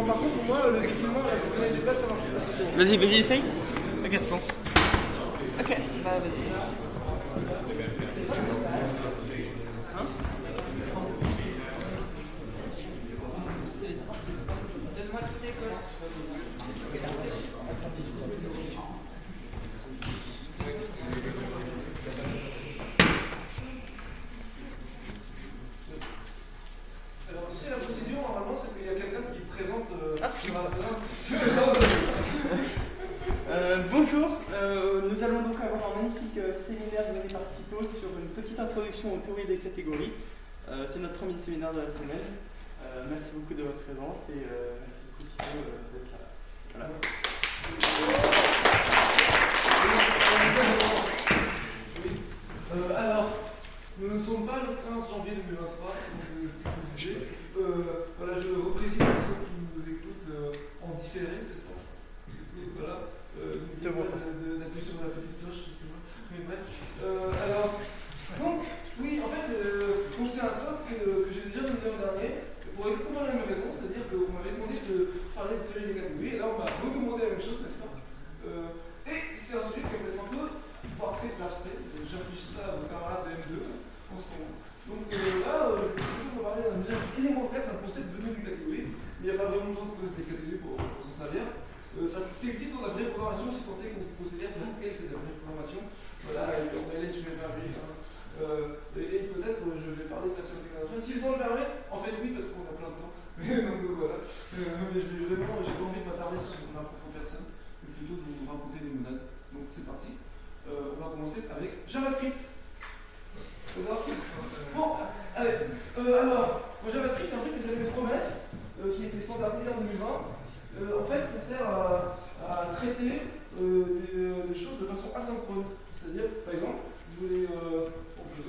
Non, par contre, moi, le défilement, la fonctionnalité de base, ça marche pas si c'est bon. Vas-y, essaye. Ok, c'est bon. Ok, bah vas-y. La procédure, normalement, c'est qu'il y a quelqu'un qui présente. Bonjour, nous allons donc avoir un magnifique séminaire donné par Tito sur une petite introduction aux théories des catégories. C'est notre premier séminaire de la semaine. Merci beaucoup de votre présence et merci beaucoup Tito d'être là. Voilà. Alors, nous ne sommes pas le 15 janvier 2023, comme vous disiez. Voilà, je reprécise pour ceux qui nous écoutent en différé, c'est ça. Voilà. D'appuyer sur la petite cloche, je sais pas. Mais bref. Alors, donc, oui, en fait, c'est un talk que j'ai déjà donné l'an dernier, pour exactement la même raison, c'est-à-dire qu'on m'avait demandé de parler de théorie des catégories, et là on m'a redemandé la même chose, n'est-ce pas et c'est un sujet qui est peut-être un peu, voire très abstrait, j'affiche ça à vos camarades de M2 en ce moment. Donc là, je vais parler d'un usage élémentaire d'un concept venu d'une catégorie, mais il n'y a pas vraiment besoin de connaître des catégories pour s'en servir. Ça c'est utile dans la vraie programmation, si tant est qu'on considère que Haskell c'est de la vraie programmation. Voilà, en réalité je vais faire et peut-être je vais parler de la sémantique internationale. Si le temps le permet, en fait oui, parce qu'on a plein de temps. Donc voilà. Mais j'ai pas envie de m'attarder sur ma propre personne, mais plutôt de vous raconter des monades. Donc c'est parti. On va commencer avec JavaScript. Bon, allez. Alors, JavaScript c'est un truc qui s'appelle une promesse, qui a été standardisé en 2020. En fait, ça sert à traiter des choses de façon asynchrone. C'est-à-dire, par exemple, vous voulez,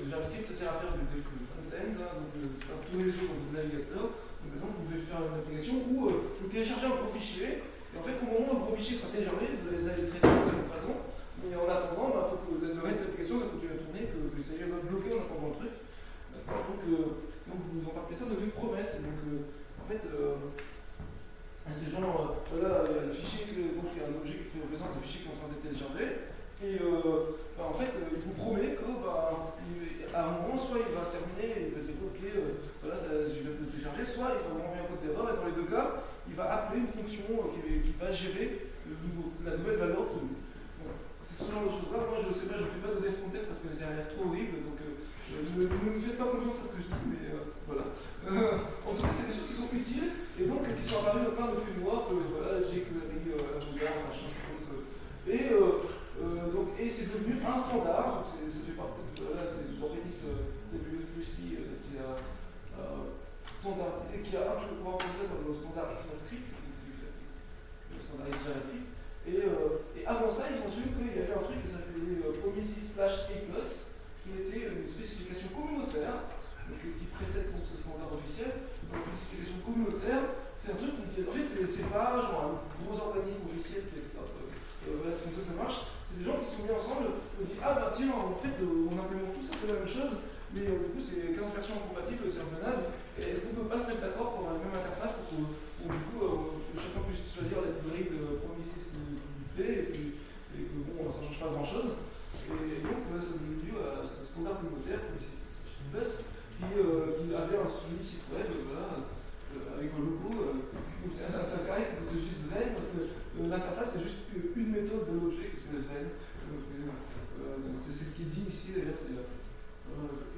JavaScript, ça sert à faire du front-end, donc faire tourner les choses dans votre navigateur. Donc, par exemple, vous voulez faire une application où vous téléchargez un gros fichier, et en fait, au moment où le gros fichier sera téléchargé, vous allez traiter d'une certaine façon. Mais en attendant, il faut que le reste de l'application, ça continue à tourner, que ça y est bloqué en attendant le truc. Donc vous embarquez ça dans une promesse. Donc, en fait, c'est genre, voilà, il y a le fichier, donc il y a un objet qui représente le fichier qui est en train d'être téléchargé, et en fait, il vous promet que, à un moment, soit il va se terminer, il va dire, ok, voilà, je vais le télécharger, soit il va vous envoyer un code d'erreur, et dans les deux cas, il va appeler une fonction qui va gérer la nouvelle valeur obtenue. Voilà. C'est ce genre de choses-là. Moi, je sais pas, je ne fais pas de dev front-end parce que ça a l'air trop horrible, donc ne me faites pas confiance à ce que je dis, mais voilà. En tout cas, c'est des choses qui sont utiles et donc qui sont apparues dans plein de frameworks, voilà, jQuery, Angular, machin, et c'est devenu un standard. Ça fait partie de l'organisme W3C qui a standardisé, qui a incorporé dans le standard ECMAScript, le standard JavaScript. Et avant ça, ils ont su qu'il y avait un truc qui s'appelait Prometheus/A+, qui était une spécification communautaire, donc, qui précède donc ce standard officiel. Donc, une spécification communautaire, c'est un truc qui, en fait, c'est pas genre un gros organisme officiel qui est voilà, c'est comme ça que ça marche. C'est des gens qui se sont mis ensemble, qui ont dit ah bah tiens, en fait, on implémente tous un peu la même chose, mais du coup, c'est 15 versions incompatibles, c'est un peu naze. Et est-ce qu'on peut pas se mettre d'accord pour la même interface pour que, du coup, chacun puisse choisir la librairie de Prometheus qui lui plaît, et que bon, ça change pas grand chose. Et donc, ça donne lieu à ce standard communautaire, Prometheus/A+, qui avait un joli site web, voilà, avec un logo. C'est carré qui coûte juste Ven, parce que l'interface c'est juste une méthode de l'objet qui s'appelle Ven. C'est ce qui est dit ici d'ailleurs.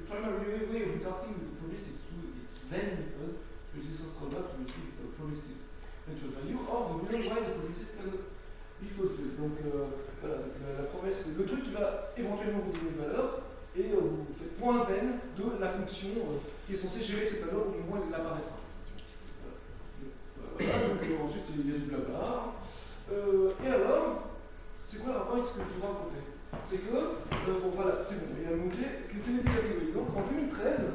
Primary way of retorting the promise is through its Ven method, which is callback to receive the promised eventual value, or the reason why the promises cannot be fulfilled. Donc voilà, la promesse, c'est le truc qui va éventuellement vous donner une valeur, et vous faites point Ven de la fonction qui est censée gérer cette valeur au moment où elle apparaîtra. Donc, ensuite il y a du blabla. Et alors, c'est quoi le rapport avec ce que je vous raconter? C'est que, bon voilà, c'est bon, il y a un mot-clé qui est une catégorie. Donc en 2013,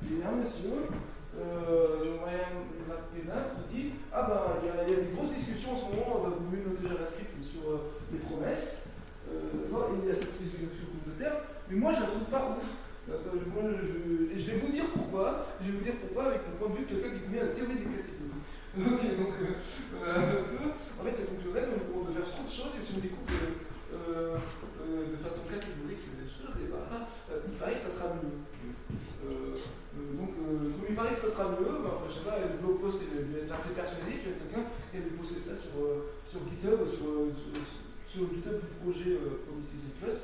il y a un monsieur, Ryan McKenna, qui dit ah ben, il y a des grosses discussions en ce moment dans la communauté JavaScript sur les promesses. Il y a cette spécification communautaire, mais moi je la trouve pas ouf. Je vais vous dire pourquoi. Je vais vous dire pourquoi avec le point de vue de quelqu'un qui connaît la théorie des catégories. Ok, donc devais être assez persuadé qu'il y avait quelqu'un qui avait posté ça sur GitHub, sur le GitHub du projet Promises Plus,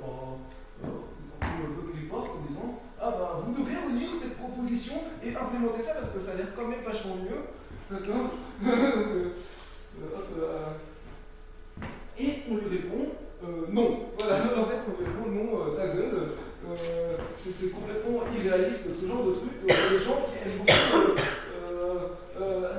en bug report en disant ah ben vous devriez relire cette proposition et implémenter ça parce que ça a l'air quand même vachement mieux. D'accord. Et on lui répond non. Voilà, en fait on lui répond non, ta gueule. C'est complètement irréaliste ce genre de truc. Les gens qui aiment beaucoup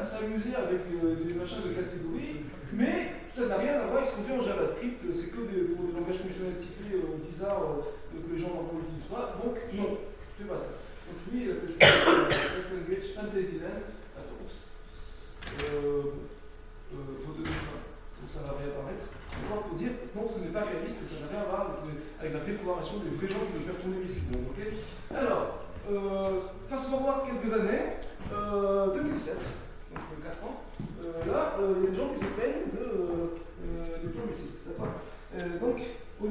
s'amuser avec des machins de catégorie, mais ça n'a rien à voir avec ce qu'on fait en JavaScript. C'est que pour des langages fonctionnels typés bizarres que les gens n'utilisent pas. Donc non, fais pas ça. Donc lui, il appelle ça Language Fantasyland. Oups. Faut donner ça. Donc ça va réapparaître. Maintenant, on peut dire non, ce n'est pas réaliste, ça n'a rien à voir avec la vraie programmation des vrais gens qui veulent faire tourner les sites. Okay. Alors, fast forward quelques années, 2017, donc 4 ans, là, il y a des gens qui se plaignent de Promises. Donc, au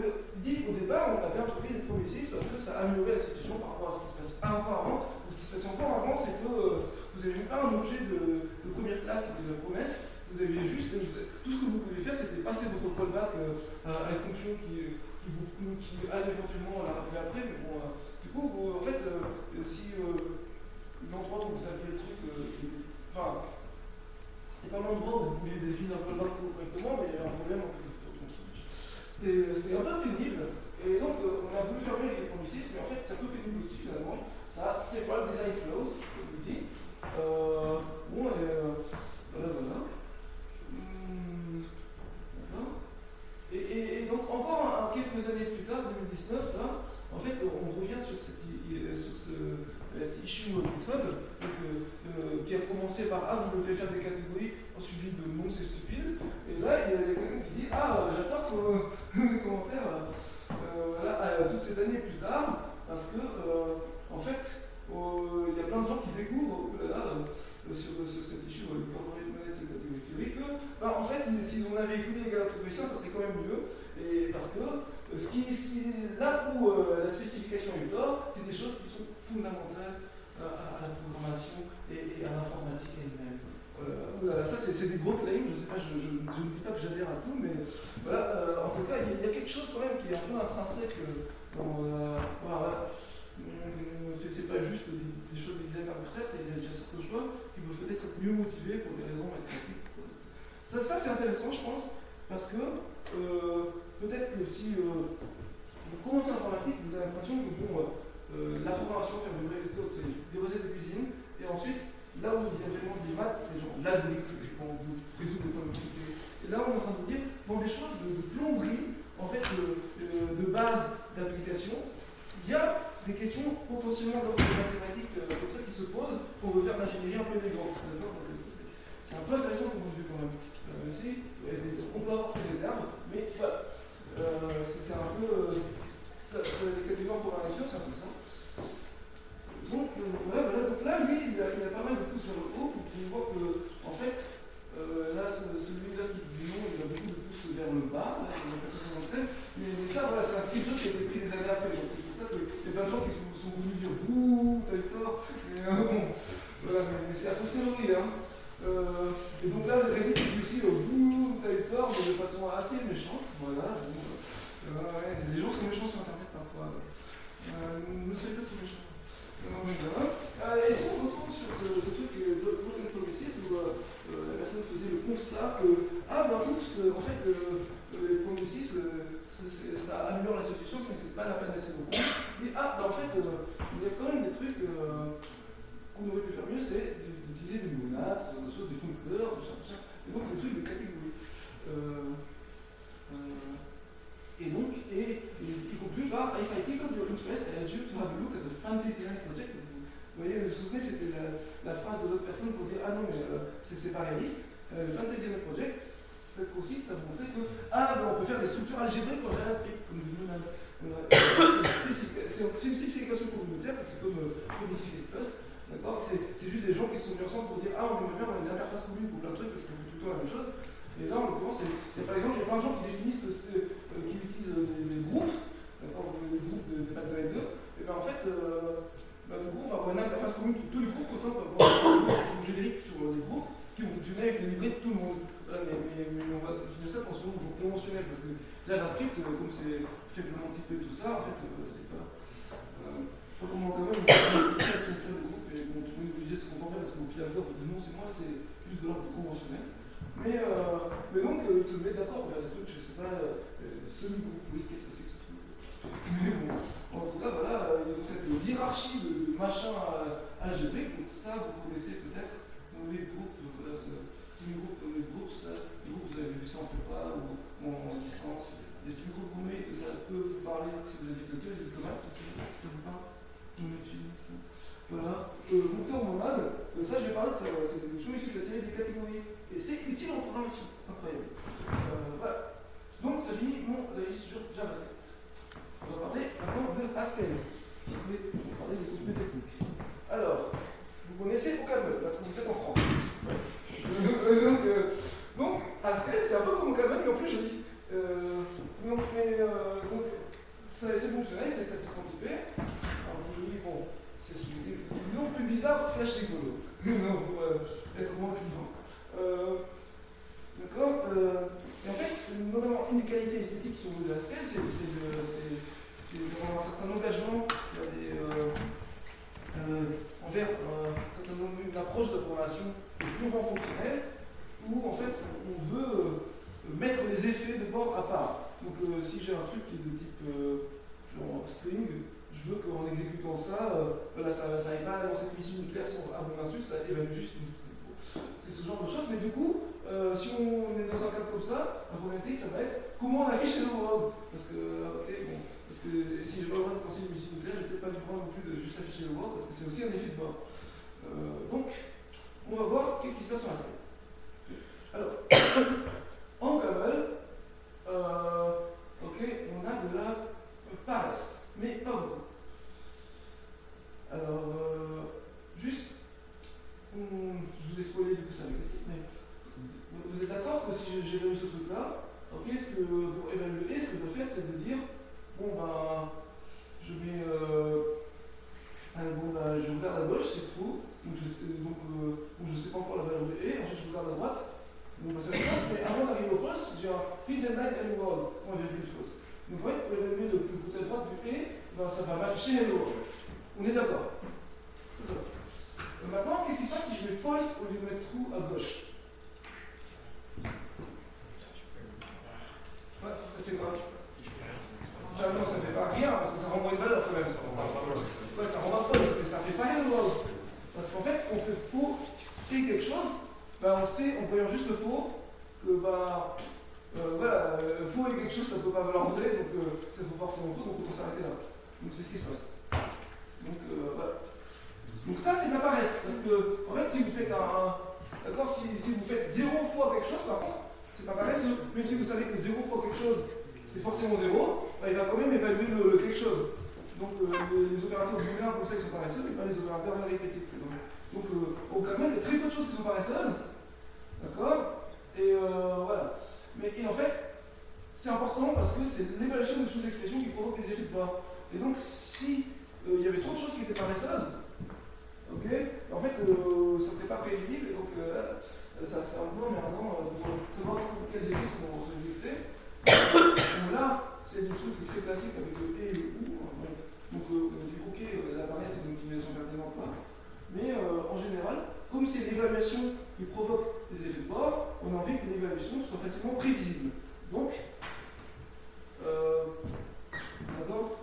départ, on avait introduit des Promises parce que ça améliorait la situation par rapport à ce qui se passait encore avant. Ce qui se passait encore avant, c'est que vous n'avez pas un objet de première classe qui était la promesse. Vous aviez juste, tout ce que vous pouviez faire, c'était passer votre callback à une fonction qui allait éventuellement la rappeler après, mais bon, du coup, en fait, si l'endroit où vous aviez le truc, enfin, c'est pas l'endroit où vous pouviez définir un callback correctement, mais il y avait un problème en quelque sorte. C'était un peu pénible, et donc on a voulu fermer les Promises, mais en fait, c'est un peu pénible aussi finalement. Ça, c'est pas le design flows, comme je dis. Bon, voilà. Et donc encore quelques années plus tard, 2019, là, en fait, on revient sur cette issue GitHub, qui a commencé par ah vous devez faire des catégories, suivi de non c'est stupide. Et là, il y a quelqu'un qui dit ah j'adore les commentaires toutes ces années plus tard, parce que en fait, il y a plein de gens qui découvrent sur cette issue de corporate knowledge et catégorie théorique que, en fait, si on avait écouté les gars ça serait quand même mieux. Et parce que là où la spécification est tort, c'est des choses qui sont fondamentales à la programmation et à l'informatique elle-même. Ça, c'est des gros claims. Je sais pas, je ne dis pas que j'adhère à tout, mais voilà. En tout cas, il y a quelque chose quand même qui est un peu intrinsèque dans. Voilà. C'est pas juste des choses de design arbitraires, c'est déjà certains choix qui peuvent peut-être être mieux motivés pour des raisons mathématiques. Ça c'est intéressant, je pense, parce que peut-être que si vous commencez l'informatique, vous avez l'impression que la programmation, faire des vraies méthodes, c'est des recettes de cuisine, et ensuite, là où il y a vraiment des maths, c'est genre l'algorithme, c'est quand vous résout des problèmes compliqués. Et là, on est en train de vous dire, dans des choses de plomberie, en fait, de base d'application, il y a des questions potentiellement d'ordre mathématiques comme ça qui se posent quand on veut faire de l'ingénierie un peu élégante. C'est un peu intéressant comme point de vue quand même. On peut avoir ses réserves, mais voilà. C'est un peu. Les catégories en programmation, c'est un peu ça. Donc, donc là, lui, il a pas mal de pouces vers le haut, pour qu'il voit que, en fait, là, celui-là qui dit non, il a beaucoup de pouces vers le bas, là, il a 473, mais ça, voilà, c'est un screenshot qui a été pris des années après, donc c'est pour ça qu'il y a plein de gens qui sont venus dire bouh, t'as eu tort, mais bon, voilà, mais c'est a posteriori, hein. Et donc là, Reddit dit aussi bouh, t'as eu tort, mais de façon assez méchante, voilà. Les gens sont méchants sur internet parfois. Ne soyez pas trop méchants. Et si on retourne sur ce truc Broken Promises où la personne faisait le constat que oups, en fait, les Promises, ça améliore la solution, mais c'est pas la panacée non plus. Et en fait, il y a quand même des trucs qu'on aurait pu faire mieux, c'est d'utiliser des monades, des choses, des foncteurs, et donc des trucs de catégorie. Et donc, il conclut par If I take up your interest, I urge you to have a look at the Fantasyland project. Vous voyez, vous vous souvenez, c'était la phrase de l'autre personne pour dire ah non, mais c'est pas réaliste. Le Fantasyland project, ça consiste à montrer que on peut faire des structures algébriques en JavaScript, comme nous l'avons. C'est une spécification communautaire, c'est comme Promises Plus. D'accord, c'est juste des gens qui se sont mis ensemble pour dire on aimerait bien avoir une interface commune pour plein de trucs parce qu'on fait tout le temps la même chose. Et là, en l'occurrence, par exemple, il y a plein de gens qui définissent qui utilisent des groupes, d'accord, des groupes de Pathfinder, et bien en fait, du coup, on va avoir une interface commune pour tous les groupes, comme ça, on va avoir une générique sur les groupe qui vont fonctionner avec les librairies de tout le monde. Voilà, mais on va définir ça dans ce genre conventionnel, parce que JavaScript, comme c'est faiblement typé tout ça, en fait, c'est pas. Comment quand même, on la structure de groupe et bon, tout le monde est obligé de se conformer parce que mon pilote de dénoncez-moi, c'est plus de l'ordre conventionnel. Mais donc, ils se mettent d'accord vers des trucs, je sais pas, semi-groupe, oui, qu'est-ce que c'est que ce truc? Mais bon, en tout cas, voilà, ils ont cette hiérarchie de machin AGB, donc ça, vous connaissez peut-être, dans les groupes, voilà, semi-groupe, les groupes, ça, les groupes, vous avez vu ça en prépa ou en licence. Les semi-groupes gourmets, ça peut vous parler si vous avez difficulté, les esclavages, ça vous parle? Voilà. Vecteur monade, ça je vais parler de ça, voilà. C'est une chose issue de la théorie des catégories. Et c'est utile en programmation, incroyable. Voilà. Donc ça finit mon analyse sur JavaScript. On va parler maintenant de Haskell. Je vais parler des trucs techniques. Alors, vous connaissez Ocaml, parce que vous êtes en France. Donc Haskell, c'est un peu comme Ocaml, mais en plus joli. Donc c'est fonctionnel, c'est statiquement typé. Alors je dis, bon, c'est disons plus bizarre slash rigolo. Non, pour être moins clivant. D'accord. Et en fait, notamment une des qualités esthétiques sur de Haskell, c'est d'avoir un certain engagement envers une approche de programmation purement fonctionnelle, où en fait on veut mettre les effets de bord à part. Donc si j'ai un truc qui est de type genre string, je veux qu'en exécutant ça, voilà, ça n'aille pas lancer une missile nucléaire à mon insu, ça évalue juste une string. Bon, c'est ce genre de choses, mais du coup, si on est dans un cadre comme ça, la problématique ça va être comment on affiche les overloads. Parce que si j'ai pas le droit de penser une missile nucléaire, j'ai peut-être pas du droit non plus de juste afficher les overloads, parce que c'est aussi un effet de bord. Donc, on va voir qu'est-ce qui se passe sur la scène. Alors, en Ocaml, ok, on a de la paresse, mais pas beaucoup. Alors, juste, je vous ai spoilé du coup ça, mais vous êtes d'accord que si j'évalue ce truc-là, ok, pour évaluer, ce que je dois faire, c'est de dire, bon ben, je mets, je regarde à gauche, c'est true, donc je sais pas encore la valeur de E, ensuite je regarde à droite. Bon, bah, ça se passe, mais avant d'arriver au false, j'ai un print and line hello world, point virgule false. Donc, ouais, pour évaluer le côté droite du E, ben, ça va m'afficher hello world. On est d'accord. Maintenant, qu'est-ce qui se passe si je mets false au lieu de mettre true à gauche? Ouais, ça fait quoi? Non, ça fait pas rien, parce que ça renvoie une valeur quand même. Ouais, ça renvoie false, mais ça fait pas hello world. Parce qu'en fait, on fait faux et quelque chose. Ben on sait, en voyant juste le faux, que voilà, faux et quelque chose, ça ne peut pas valoir vrai, donc ça faut forcément faux, donc on peut s'arrêter là. Donc c'est ce qui se passe. Donc voilà. Donc ça c'est de la paresse, parce que en fait si vous faites d'accord, si vous faites 0 fois quelque chose, par contre, c'est pas paresseux. Même si vous savez que 0 fois quelque chose, c'est forcément 0, ben, il va quand même évaluer le quelque chose. Donc les opérateurs booléens comme ça ils sont paresseux, mais pas les opérateurs arithmétiques. Donc au Ocaml, il y a très peu de choses qui sont paresseuses. D'accord. Et voilà. Et en fait, c'est important parce que c'est l'évaluation des sous-expressions qui provoque des effets de bord. Et donc, si il y avait trop de choses qui étaient paresseuses, ok, en fait, ça serait pas prévisible, et donc ça serait un peu emmerdant pour savoir quels effets sont exécutés. Donc là, c'est des trucs très classiques avec le et et le ou. Donc, on dit ok, la paresse c'est une utilisation pertinente là. Mais en général, comme c'est l'évaluation qui provoque des effets de bord, on a envie que l'évaluation soit facilement prévisible. Donc,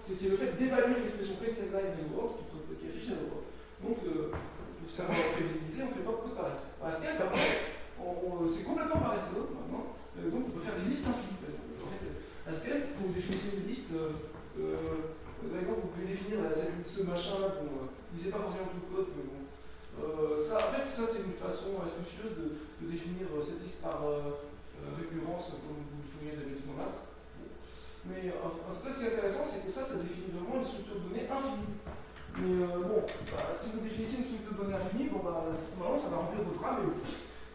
c'est le fait d'évaluer l'expression print and line hello world qui affiche hello world. Donc, pour savoir la prévisibilité, on ne fait pas beaucoup de paresse. Haskell, c'est complètement paresseux maintenant, donc on peut faire des listes infinies. Par exemple. En fait, Haskell, quand vous définissez une liste, par exemple, vous pouvez définir ce machin-là, bon, lisez pas forcément tout le code, mais bon. En fait, ça c'est une façon astucieuse de définir cette liste par récurrence, comme vous le feriez d'habitude en maths. Mais en tout cas, ce qui est intéressant, c'est que ça définit vraiment une structure de données infinie. Mais si vous définissez une structure de données infinie, normalement ça va remplir votre RAM et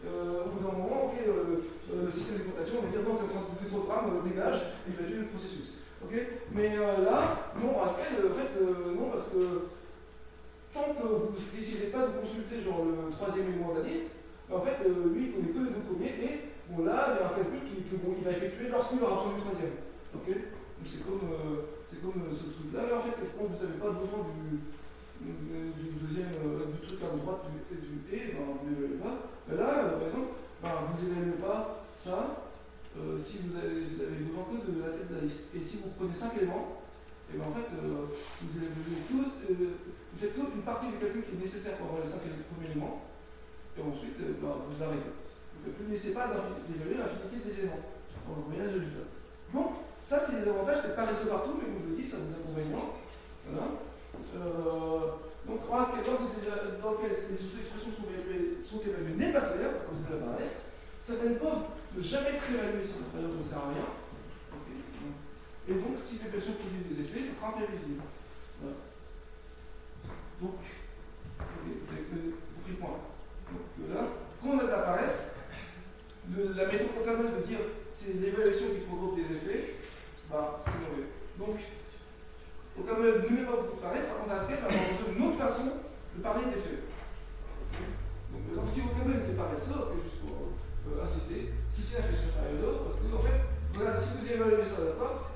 au bout d'un moment, ok, le système d'exploitation va dire non, tu es en train de bouffer trop de RAM, dégage, et il va tuer le processus. Okay, mais là, non, Haskell, en fait, non, parce que tant que vous n'essayez pas de consulter genre le troisième élément de la liste, Mais en fait, lui, il connaît que les deux premiers, et bon, là, il y a un calcul qu'il va effectuer lorsqu'il aura besoin du troisième. Ok. Donc c'est comme ce truc-là. Là, en fait, quand vous n'avez pas besoin du deuxième, du truc à droite du et, ben, vous n'évaluez pas. Mais là, par exemple, ben, vous n'évaluez pas ça si vous avez besoin que de la tête de la liste. Et si vous prenez 5 éléments, et ben, en fait, vous évaluez tous, vous faites qu'une partie du calcul qui est nécessaire pour avoir les 5 premiers éléments, et ensuite, ben, vous arrêtez. Donc, vous ne laissez pas d'évaluer l'infinité des éléments. On voyez le résultat. Donc, ça, c'est les avantages d'être paresseux partout, mais comme je vous le dis, ça a des inconvénients. Voilà. Donc, en ce dans lequel les expressions sont évaluées n'est pas clair à cause de la paresse. Certaines peuvent ne jamais être évaluées si la valeur ne sert à rien. Okay. Et donc, si l'évaluation produit des effets, ça sera imprévisible. Voilà. Donc, vous avez compris le point. Donc là, quand on a de la paresse, la méthode comptable de dire c'est l'évaluation qui provoque des effets, bah, c'est mauvais. Donc, au cas où ne met pas beaucoup de paresse, par contre, Haskell va avoir besoin d'une autre façon de parler des faits. Donc, par exemple, si vos vocabulaire était paresseux, juste pour insister, si c'est un question inférieure, parce que, en fait, voilà, si vous évaluez ça, d'accord,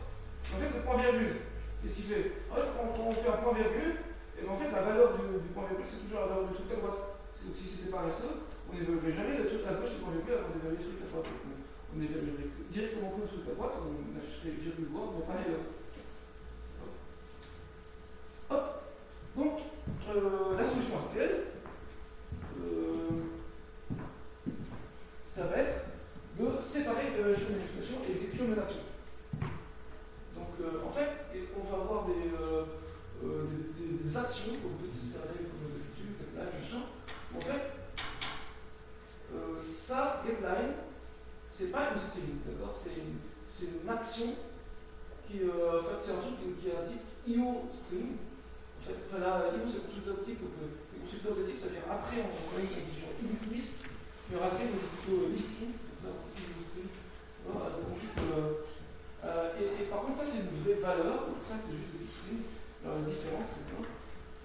en fait, le point virgule, qu'est-ce qu'il fait? En fait, quand on fait un point virgule, et en fait, la valeur du point virgule, c'est toujours la valeur du truc à droite. Donc, si c'était paresseux, on n'évaluerait jamais le truc à gauche du point virgule avant d'évaluer le truc à droite. On évaluerait directement que le truc à droite, on achèterait virgule droite, on pareil là. Hop. Donc, la solution Haskell, ça va être de séparer l'évaluation d'une expression et l'exécution d'une action. Donc, en fait, on va avoir des actions, comme petit servlet, comme d'habitude, getline, machin. En fait, ça, getline, c'est pas une string, d'accord? C'est une action qui, en fait, c'est un truc qui a un type IO-string. En fait, là, IO, c'est constructeur de type, donc les constructeurs de type, ça vient après, on connaît une fonction list, mais Haskell, on dit plutôt list-int, voilà, donc, et par contre, ça, c'est une vraie valeur, donc ça, c'est juste des string. Alors, la différence, c'est quoi?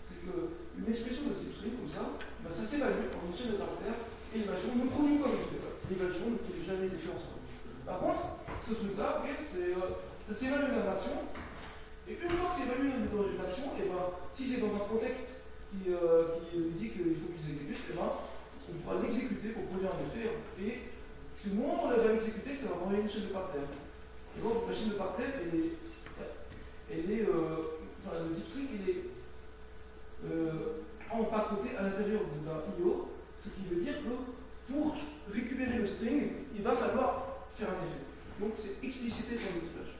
C'est qu'une expression de type string, comme ça, ben, ça s'évalue en une chaîne de caractères, et l'évaluation ne produit pas d'effet. L'évaluation ne produit jamais d'effet ensemble. Par contre, ce truc-là, okay, ça s'évalue dans l'action, et une fois que c'est évalué dans une action, et ben, si c'est dans un contexte qui dit qu'il faut qu'il s'exécute, et ben, on pourra l'exécuter pour produire un effet, et c'est le moment où on l'a jamais exécuté que ça va envoyer une chaîne de caractères. Et donc, la chaîne de caractères, enfin, le deep string, il est empaqueté à l'intérieur d'un IO, ce qui veut dire que pour récupérer le string, il va falloir faire un effet. Donc, c'est explicité dans l'expression.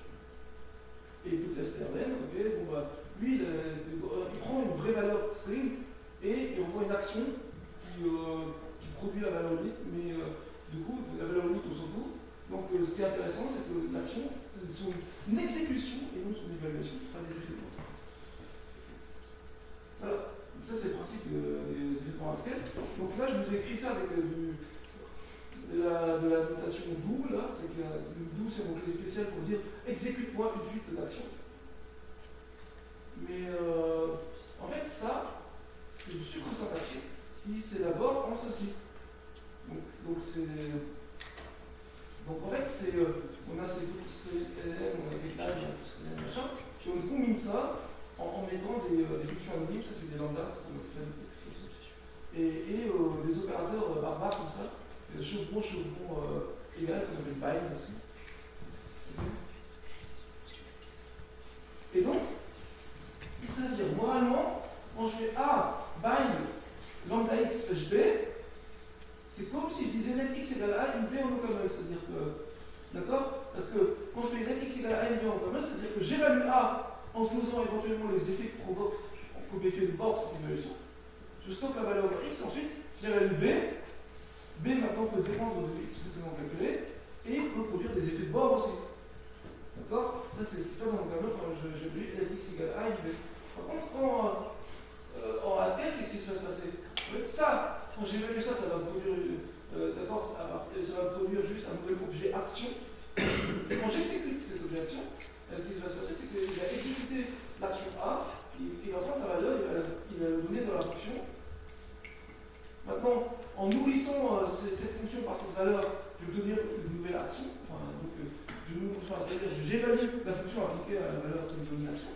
Et tout test RN, ok, bon bah, lui, il prend une vraie valeur string et il envoie une action qui produit la valeur unique, mais du coup, la valeur unique, on s'en fout. Donc, ce qui est intéressant, c'est que l'action, son exécution et non son évaluation sera des effets. Voilà, donc ça c'est le principe des effets en Haskell. Donc là, je vous ai écrit ça avec de la notation do, là, c'est que do, c'est mon clé spécial pour dire exécute-moi une suite d'actions. Mais en fait, ça, c'est du sucre syntaxique qui s'élabore en ceci. Donc en fait, on a ces petits LM, on a des tags, machin, puis on combine ça en mettant des fonctions anonymes, ça c'est des lambdas, c'est comme et des opérateurs barbares comme ça, chevron égal, qu'on appelle bind aussi. Et donc, qu'est-ce que ça veut dire? Moralement, quand je fais A, bind, lambda x slash b, c'est comme si je disais net x égale à une b en local, c'est-à-dire que, d'accord? Parce que quand je fais net x égale à une b en local, c'est-à-dire que j'évalue A en faisant éventuellement les effets que provoque comme effet de bord cette évaluation. Je stocke la valeur de x, ensuite j'évalue b. B maintenant peut dépendre de x précédemment calculé et peut produire des effets de bord aussi. D'accord? Ça c'est ce qui se passe dans le tableau quand j'évalue net x égale à une b. Par contre, en Haskell, qu'est-ce qui va se passer? En fait, ça, quand j'évalue ça, ça va me produire, d'accord, ça va me produire juste un nouvel objet action. Et quand j'exécute cet objet action, ce qui va se passer, c'est qu'il va exécuter l'action A, il va prendre sa valeur, il va le donner dans la fonction. Maintenant, en nourrissant cette fonction par cette valeur, je vais obtenir une nouvelle action. C'est-à-dire que j'évalue la fonction appliquée à la valeur de cette nouvelle action.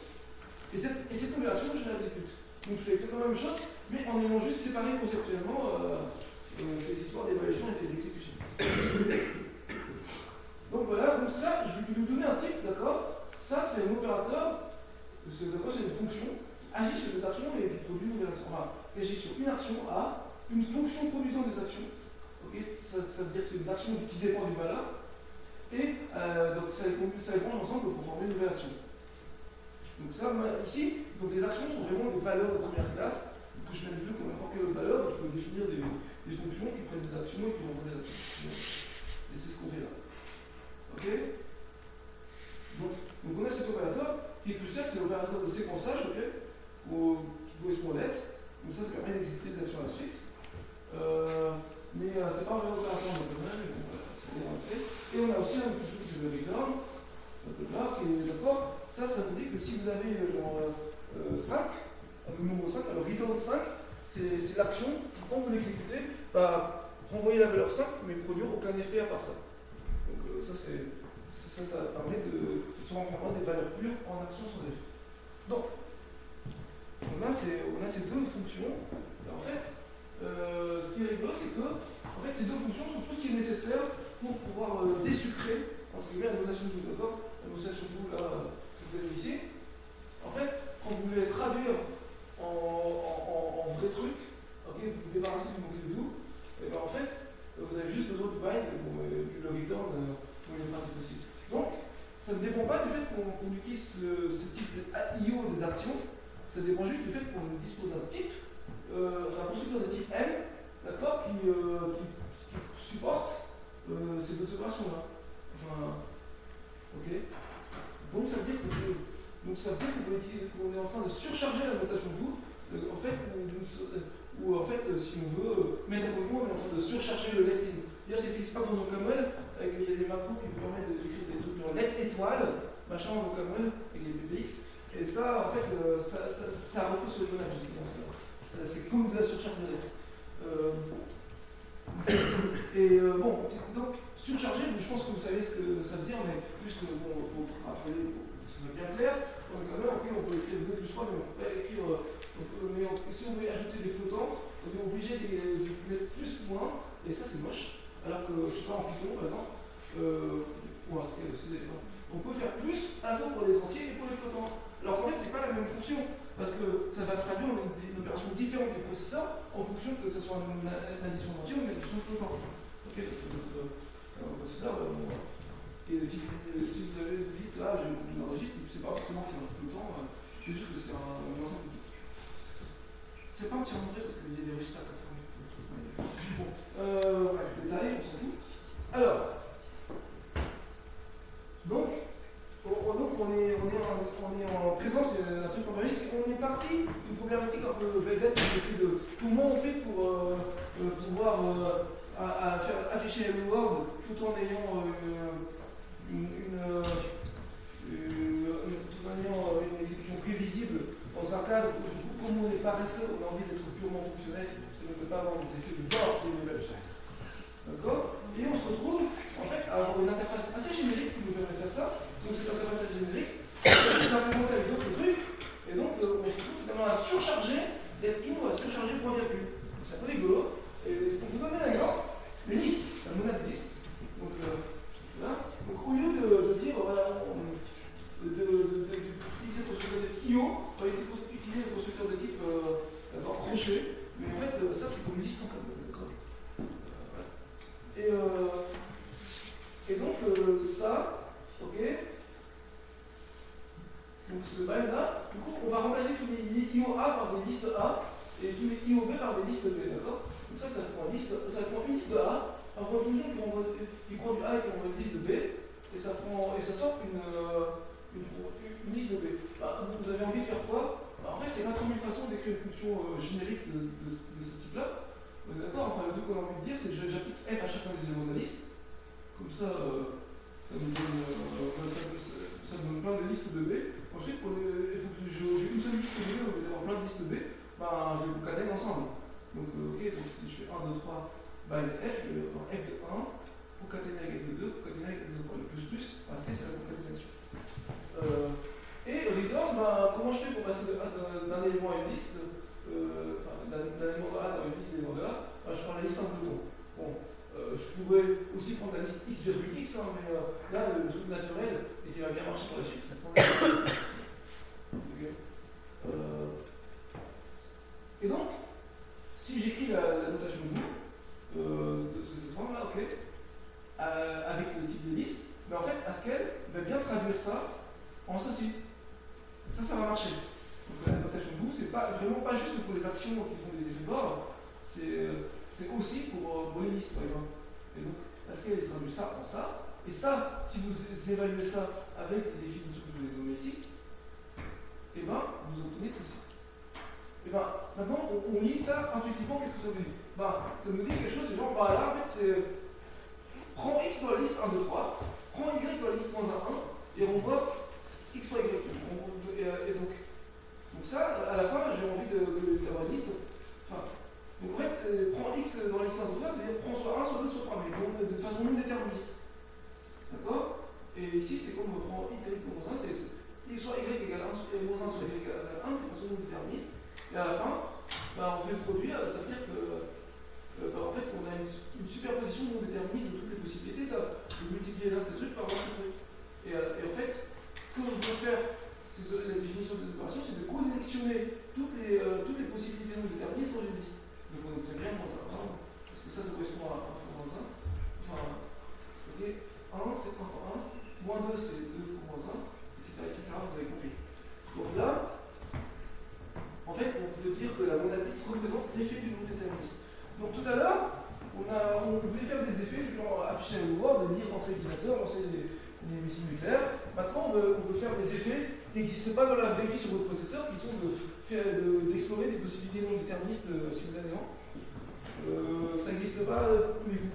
Et cette nouvelle action, je l'exécute. Donc je fais exactement la même chose, mais en ayant juste séparé conceptuellement cette histoire d'évaluation et d'exécution. Donc voilà, donc ça, je vais vous donner un type, d'accord? Ça, c'est un opérateur, c'est une fonction qui agit sur des actions et qui produit une nouvelle action. Enfin, qui agit sur une action A, une fonction produisant des actions. Okay, ça veut dire que c'est une action qui dépend d'une valeur. Et donc ça les branche ensemble pour former une nouvelle action. Donc ça, ici, donc les actions sont vraiment des valeurs de première classe, que je manipule comme n'importe quelle autre valeur, donc je peux définir des fonctions qui prennent des actions et qui renvoient des actions. Et c'est ce qu'on fait là. Ok? Donc on a cet opérateur qui est crucial, c'est l'opérateur de séquençage, ok? Qui correspond aux lettres. Donc ça permet d'exécuter des actions à la suite. Mais c'est pas un vrai opérateur en domaine, c'est bien inscrit. Et on a aussi une fonction qui s'appelle return, qui est d'accord. Ça vous dit que si vous avez genre 5, le nombre 5, alors return 5, c'est l'action qui, quand vous l'exécutez, va renvoyer la valeur 5, mais produire aucun effet à part ça. Donc ça permet de se rendre des valeurs pures en action sans effet. Donc, on a ces deux fonctions. Et en fait, ce qui est rigolo, c'est que ces deux fonctions sont tout ce qui est nécessaire pour pouvoir désucrer, entre guillemets, la notation de bout, d'accord? La notation de bout, là, que vous avez ici. En fait, quand vous voulez traduire en vrai truc, okay, vous vous débarrassez du mot-clé de bout, et bien en fait, vous avez juste besoin du bind, et puis le return, pour les plus possible. Donc, ça ne dépend pas du fait qu'on utilise ce type d'IO des actions, ça dépend juste du fait qu'on dispose d'un type, un constructeur de type M, d'accord, qui supporte ces deux opérations-là. Enfin, ok. Donc ça veut dire qu'on est en train de surcharger la notation bout, en fait, ou en fait, si on veut, métaphoriquement, on est en train de surcharger le letting. C'est ce qui se passe dans OCaml, il y a des macros qui vous permettent d'écrire des trucs genre let étoile, machin en OCaml, avec les PBX, et ça, en fait, ça repose sur le clonage, justement. C'est comme de la surcharge de lettres. Bon, donc, surcharger, je pense que vous savez ce que ça veut dire, mais juste pour rappeler, pour que ce soit bien clair, on peut écrire 2 plus 3, mais on peut pas écrire. Si on veut ajouter des flottants, on est obligé de mettre plus ou moins, et ça c'est moche. Alors que, je sais pas, en Python, par exemple, on peut faire plus à la fois pour les entiers et pour les flottants. Alors qu'en fait, c'est pas la même fonction, parce que ça va se traduire en une opération différente du processeur en fonction que ce soit une addition d'entier ou une addition de flottants. Ok, parce que notre processeur, et si vous avez dit là, j'ai un registre, c'est pas forcément que c'est un flottant, c'est juste que c'est un ensemble de trucs. C'est pas entièrement vrai parce qu'il y a des registres à 80 000. Bon, détail, on s'en fout. Alors, donc on est en présence d'un truc problématique, c'est qu'on est parti d'une problématique un peu bête, de comment on fait pour pouvoir faire afficher Hello World tout en ayant une exécution prévisible dans un cadre où, comme on n'est pas resté, on a envie d'être purement fonctionnel, on ne peut pas avoir des effets de bord des nouvelles choses. D'accord? Et on se retrouve en fait à avoir une interface assez générique qui nous permet de faire ça. Donc cette interface assez générique, c'est implémenté avec d'autres trucs, et donc on se retrouve finalement à surcharger l'être in ou à surcharger le point virgule. Donc c'est un peu rigolo. Et pour vous donner un exemple, une liste, la monade liste. Donc là, donc au lieu de dire voilà, d'utiliser le constructeur de type IO, on va utiliser le constructeur de type crochet, mais en fait ça c'est comme liste en fait. Et donc ça, ok, donc ce bind là, du coup on va remplacer tous les IO A par des listes A et tous les IO B par des listes B, d'accord? Donc ça prend une liste de A, un point de fonction qui prend du A et qui envoie une liste de B, et ça sort une liste de B. Bah, vous avez envie de faire quoi? Bah, en fait, il y a 80 000 façons d'écrire une fonction générique de ce type-là. D'accord, enfin le truc qu'on a envie de dire, c'est que j'applique F à chacun des éléments de la liste. Comme ça, ça me donne plein de listes de B. Ensuite, il faut que j'ai une seule liste de B au lieu d'avoir plein de listes de B. Ben, je les concadène ensemble. Donc, donc si je fais 1, 2, 3, bind f, je vais avoir f de 1, concaténer avec f de 2, concaténer avec f de 3. Le plus, parce que c'est la concaténation. Et return, comment je fais pour passer d'un élément à une liste, d'un élément de A dans une liste d'éléments de A, je prends la liste simple de nom. Bon, je pourrais aussi prendre la liste x, x, mais là, le truc naturel, et qui va bien marcher pour la suite, c'est prendre la liste. Okay. Et donc, si j'écris la notation de cette forme-là, ok, avec le type de liste, mais en fait, Haskell va bien traduire ça en ceci. Ça va marcher. Donc la notation bout, c'est vraiment pas juste pour les actions qui font des effets bords, c'est aussi pour les listes, par exemple. Et donc, Haskell traduit ça en ça, et ça, si vous évaluez ça avec les définitions que je vous ai données ici, et vous obtenez ceci. Et maintenant, on lit ça intuitivement, qu'est-ce que ça veut dire? Ça nous dit quelque chose du genre, là, en fait, c'est prends x dans la liste 1, 2, 3, prends y dans la liste -1, 1, et on voit x fois y. Et donc ça, à la fin, j'ai envie d'avoir une liste. Donc en fait, prends x dans la liste 1, 2, 3, c'est-à-dire prends soit 1, soit 2, soit 3, mais de façon non déterministe. D'accord? Et ici, c'est comme prends y moins 1, c'est soit y égale 1, soit y moins 1, soit y égale 1, de façon non déterministe. Et à la fin, on fait le produit, ça veut dire que en fait, on a une superposition non déterministe de toutes les possibilités de multiplier l'un de ces trucs par l'un de ces trucs. Et en fait, ce que je veux faire, la définition des opérations, c'est de connexionner toutes les possibilités non déterministes dans une liste. Donc on obtient bien moins 1, parce que ça correspond à 1 fois moins 1. Enfin, ok, 1 c'est 1 fois 1, moins 2 c'est 2 fois moins 1, etc. Vous avez compris. Donc là, en fait, on peut dire que la monade liste représente l'effet du non déterministe. Donc tout à l'heure, on voulait faire des effets du genre afficher un Word, lire, rentrer l'éditeur, lancer les missiles nucléaires. Maintenant, on veut faire des effets qui n'existent pas dans la vraie vie sur votre processeur, qui sont d'explorer des possibilités non déterministes simultanément. Ça n'existe pas, mais vous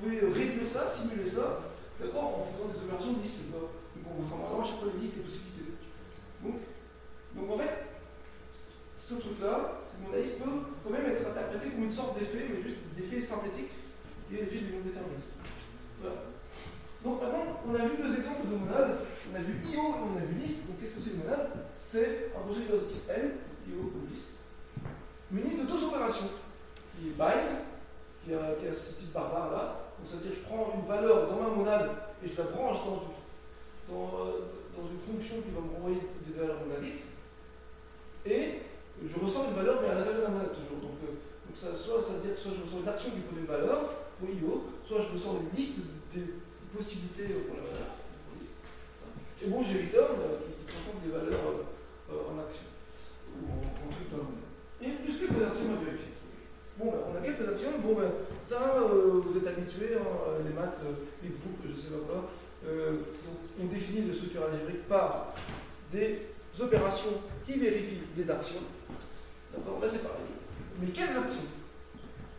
pouvez réduire ça, simuler ça, d'accord, en faisant des opérations de liste. Donc on vous en à chaque fois les listes et les possibilités. Donc en fait, ce truc-là, cette monade peut quand même être interprété comme une sorte d'effet, mais juste d'effet synthétique et effet du non déterministe. Voilà. Donc maintenant, on a vu deux exemples de monades. On a vu IO et on a vu liste. Donc qu'est-ce que c'est une monade? C'est un procédure de type L, IO comme liste, muni de deux opérations, qui est bind, qui a ce type barbare là. Donc c'est-à-dire que je prends une valeur dans ma monade et je la branche dans une fonction qui va me renvoyer des valeurs monadiques. Et je ressors une valeur, mais à l'intérieur de la monade toujours. Donc ça veut dire que soit je ressors une action qui produit une valeur pour IO, soit je ressors une liste des possibilités pour la valeur. Et bon, j'ai return qui transforme des valeurs en action, ou en truc dans la monade. Et plus quelques actions à vérifier. Bon, on a quelques actions. Bon, ça, vous êtes habitués, les maths, les groupes, je sais pas quoi. Donc, on définit de structure algébrique par des opérations qui vérifient des actions. D'accord, là c'est pareil. Mais quelles actions?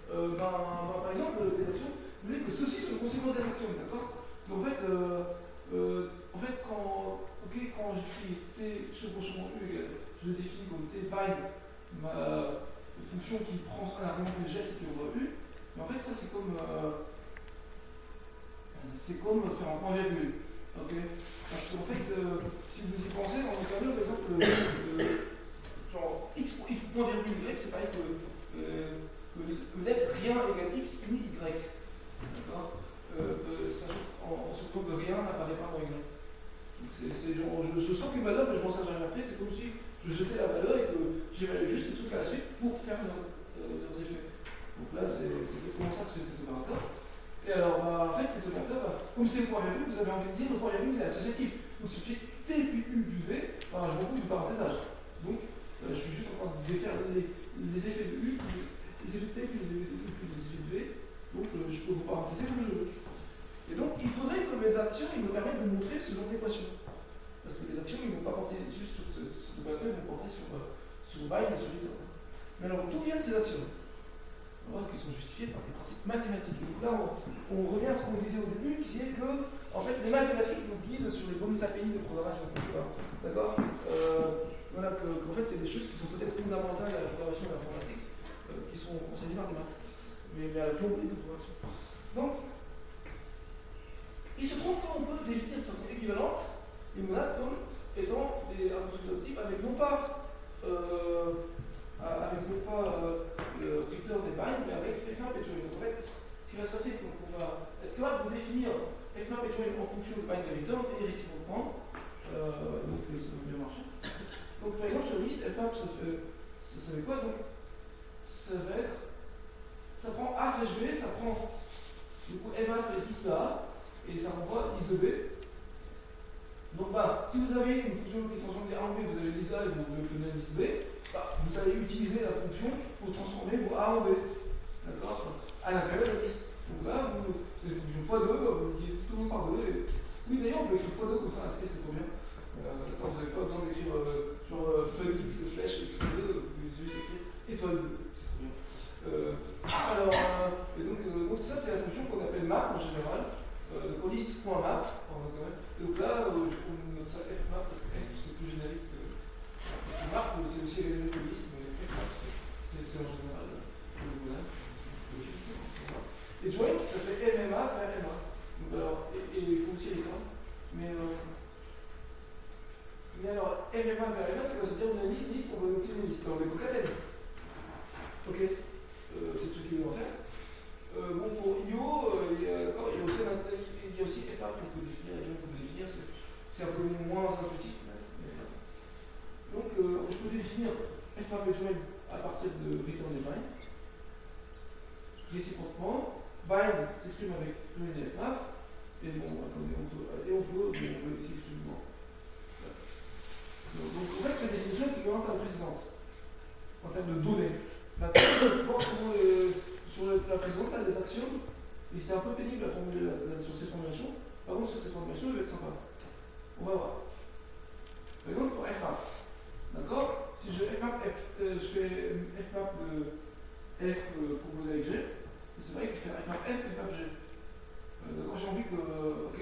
Par exemple, des actions, vous voulez que ceci soit une conséquence des actions, d'accord? Donc en fait, quand j'écris t chevauchement u égale, je le définis comme t bind ma fonction qui prend un argument que jette qui ouvre u. Mais en fait, ça c'est comme faire un point virgule. Okay, parce qu'en fait, si vous y pensez, on peut dire par exemple genre x point virgule y, c'est pareil que lettre rien égale x uni y. D'accord, sous forme de rien n'apparaît pas dans y. Je sens qu'une valeur, mais je m'en sers jamais après, c'est comme si je jetais la valeur et que j'évalue juste le truc à la suite pour faire leurs effets. Donc là, c'est exactement ça que c'est cet opérateur. Et alors, en fait, cet opérateur, comme c'est le point virgule, vous avez envie de dire le point virgule est associatif. Donc, il suffit t puis u plus v, je m'en fous du parenthésage. Donc, je suis juste en train de défaire les effets de u, les effets de t, puis les effets de u, puis les effets de v. Donc, je peux vous parenthèser comme je veux. Et donc, il faudrait que mes actions me permettent de montrer ce genre d'équation. Parce que les actions, ils ne vont pas porter juste sur cet opérateur, ils vont porter sur bind et sur return. Mais alors, d'où viennent ces actions? On va voir qu'ils sont justifiés par des principes mathématiques. Donc là, on revient à ce qu'on disait au début, qui est que, en fait, les mathématiques nous guident sur les bonnes API de programmation. D'accord, voilà, qu'en fait, c'est des choses qui sont peut-être fondamentales à la programmation de l'informatique, qui sont enseignés par des maths. Mais à la plomberie de progression. Donc, il se trouve qu'on peut définir de façon équivalente les monades comme étant un constructeur de type avec non pas le vecteur des binds, mais avec fmap et join. Donc en fait, ce qui va se passer, donc on va être capable de définir fmap et join en fonction de bind et vector et réciproquement. Donc ça va bien marcher. Donc par exemple sur liste, fmap, ça fait quoi donc? Ça va être, ça prend A flèche B, ça prend du coup FA ça va être liste de A et ça renvoie liste de B. Donc bah, si vous avez une fonction qui transforme A en B, vous avez liste A et vous voulez obtenir liste B, bah, vous allez utiliser la fonction pour transformer vos A en B. D'accord? À l'intérieur de la liste. Donc là, vous avez une fonction x2, vous dites tout le monde par 2. Et... oui, d'ailleurs, on peut écrire x2 comme ça, c'est trop bien. D'accord, vous n'avez pas besoin d'écrire fun x flèche x2, vous pouvez juste écrire étoile 2. C'est trop bien. Donc ça, c'est la fonction qu'on appelle map en général. Donc liste.map. Donc là, on note ça fmap parce que f c'est plus générique que map, c'est aussi la générique de liste, mais fmap c'est en général le monade. Et join, ça fait MMA vers MA. Donc alors, et il faut aussi l'écran. Mais alors, MMA vers MA, c'est quoi? C'est-à-dire on a une liste, on va noter une liste. Alors on les concatène. Ok, c'est tout ce qu'il veut en faire. Bon, pour IO, il y a aussi FA qu'on peut définir, et qu'on peut définir, c'est un peu moins intuitif. Donc, je peux définir FA join à partir de vecteur des bind. Réciproquement, bind s'exprime avec join et fmap, et bon, attendez, on peut ici exclusivement. Donc, en fait, c'est une définition qui est équivalente à la précédente, en termes de données. Maintenant, sur la précédente, il y a des axiomes, et c'était un peu pénible à formuler sur ces formulations. Par contre, sur cette formulation, il va être sympa. On va voir. Par exemple, pour fmap. D'accord? Si je fais fmap de f composé avec g, c'est vrai qu'il fait fmap f et fmap g. D'accord? J'ai envie que. Ok?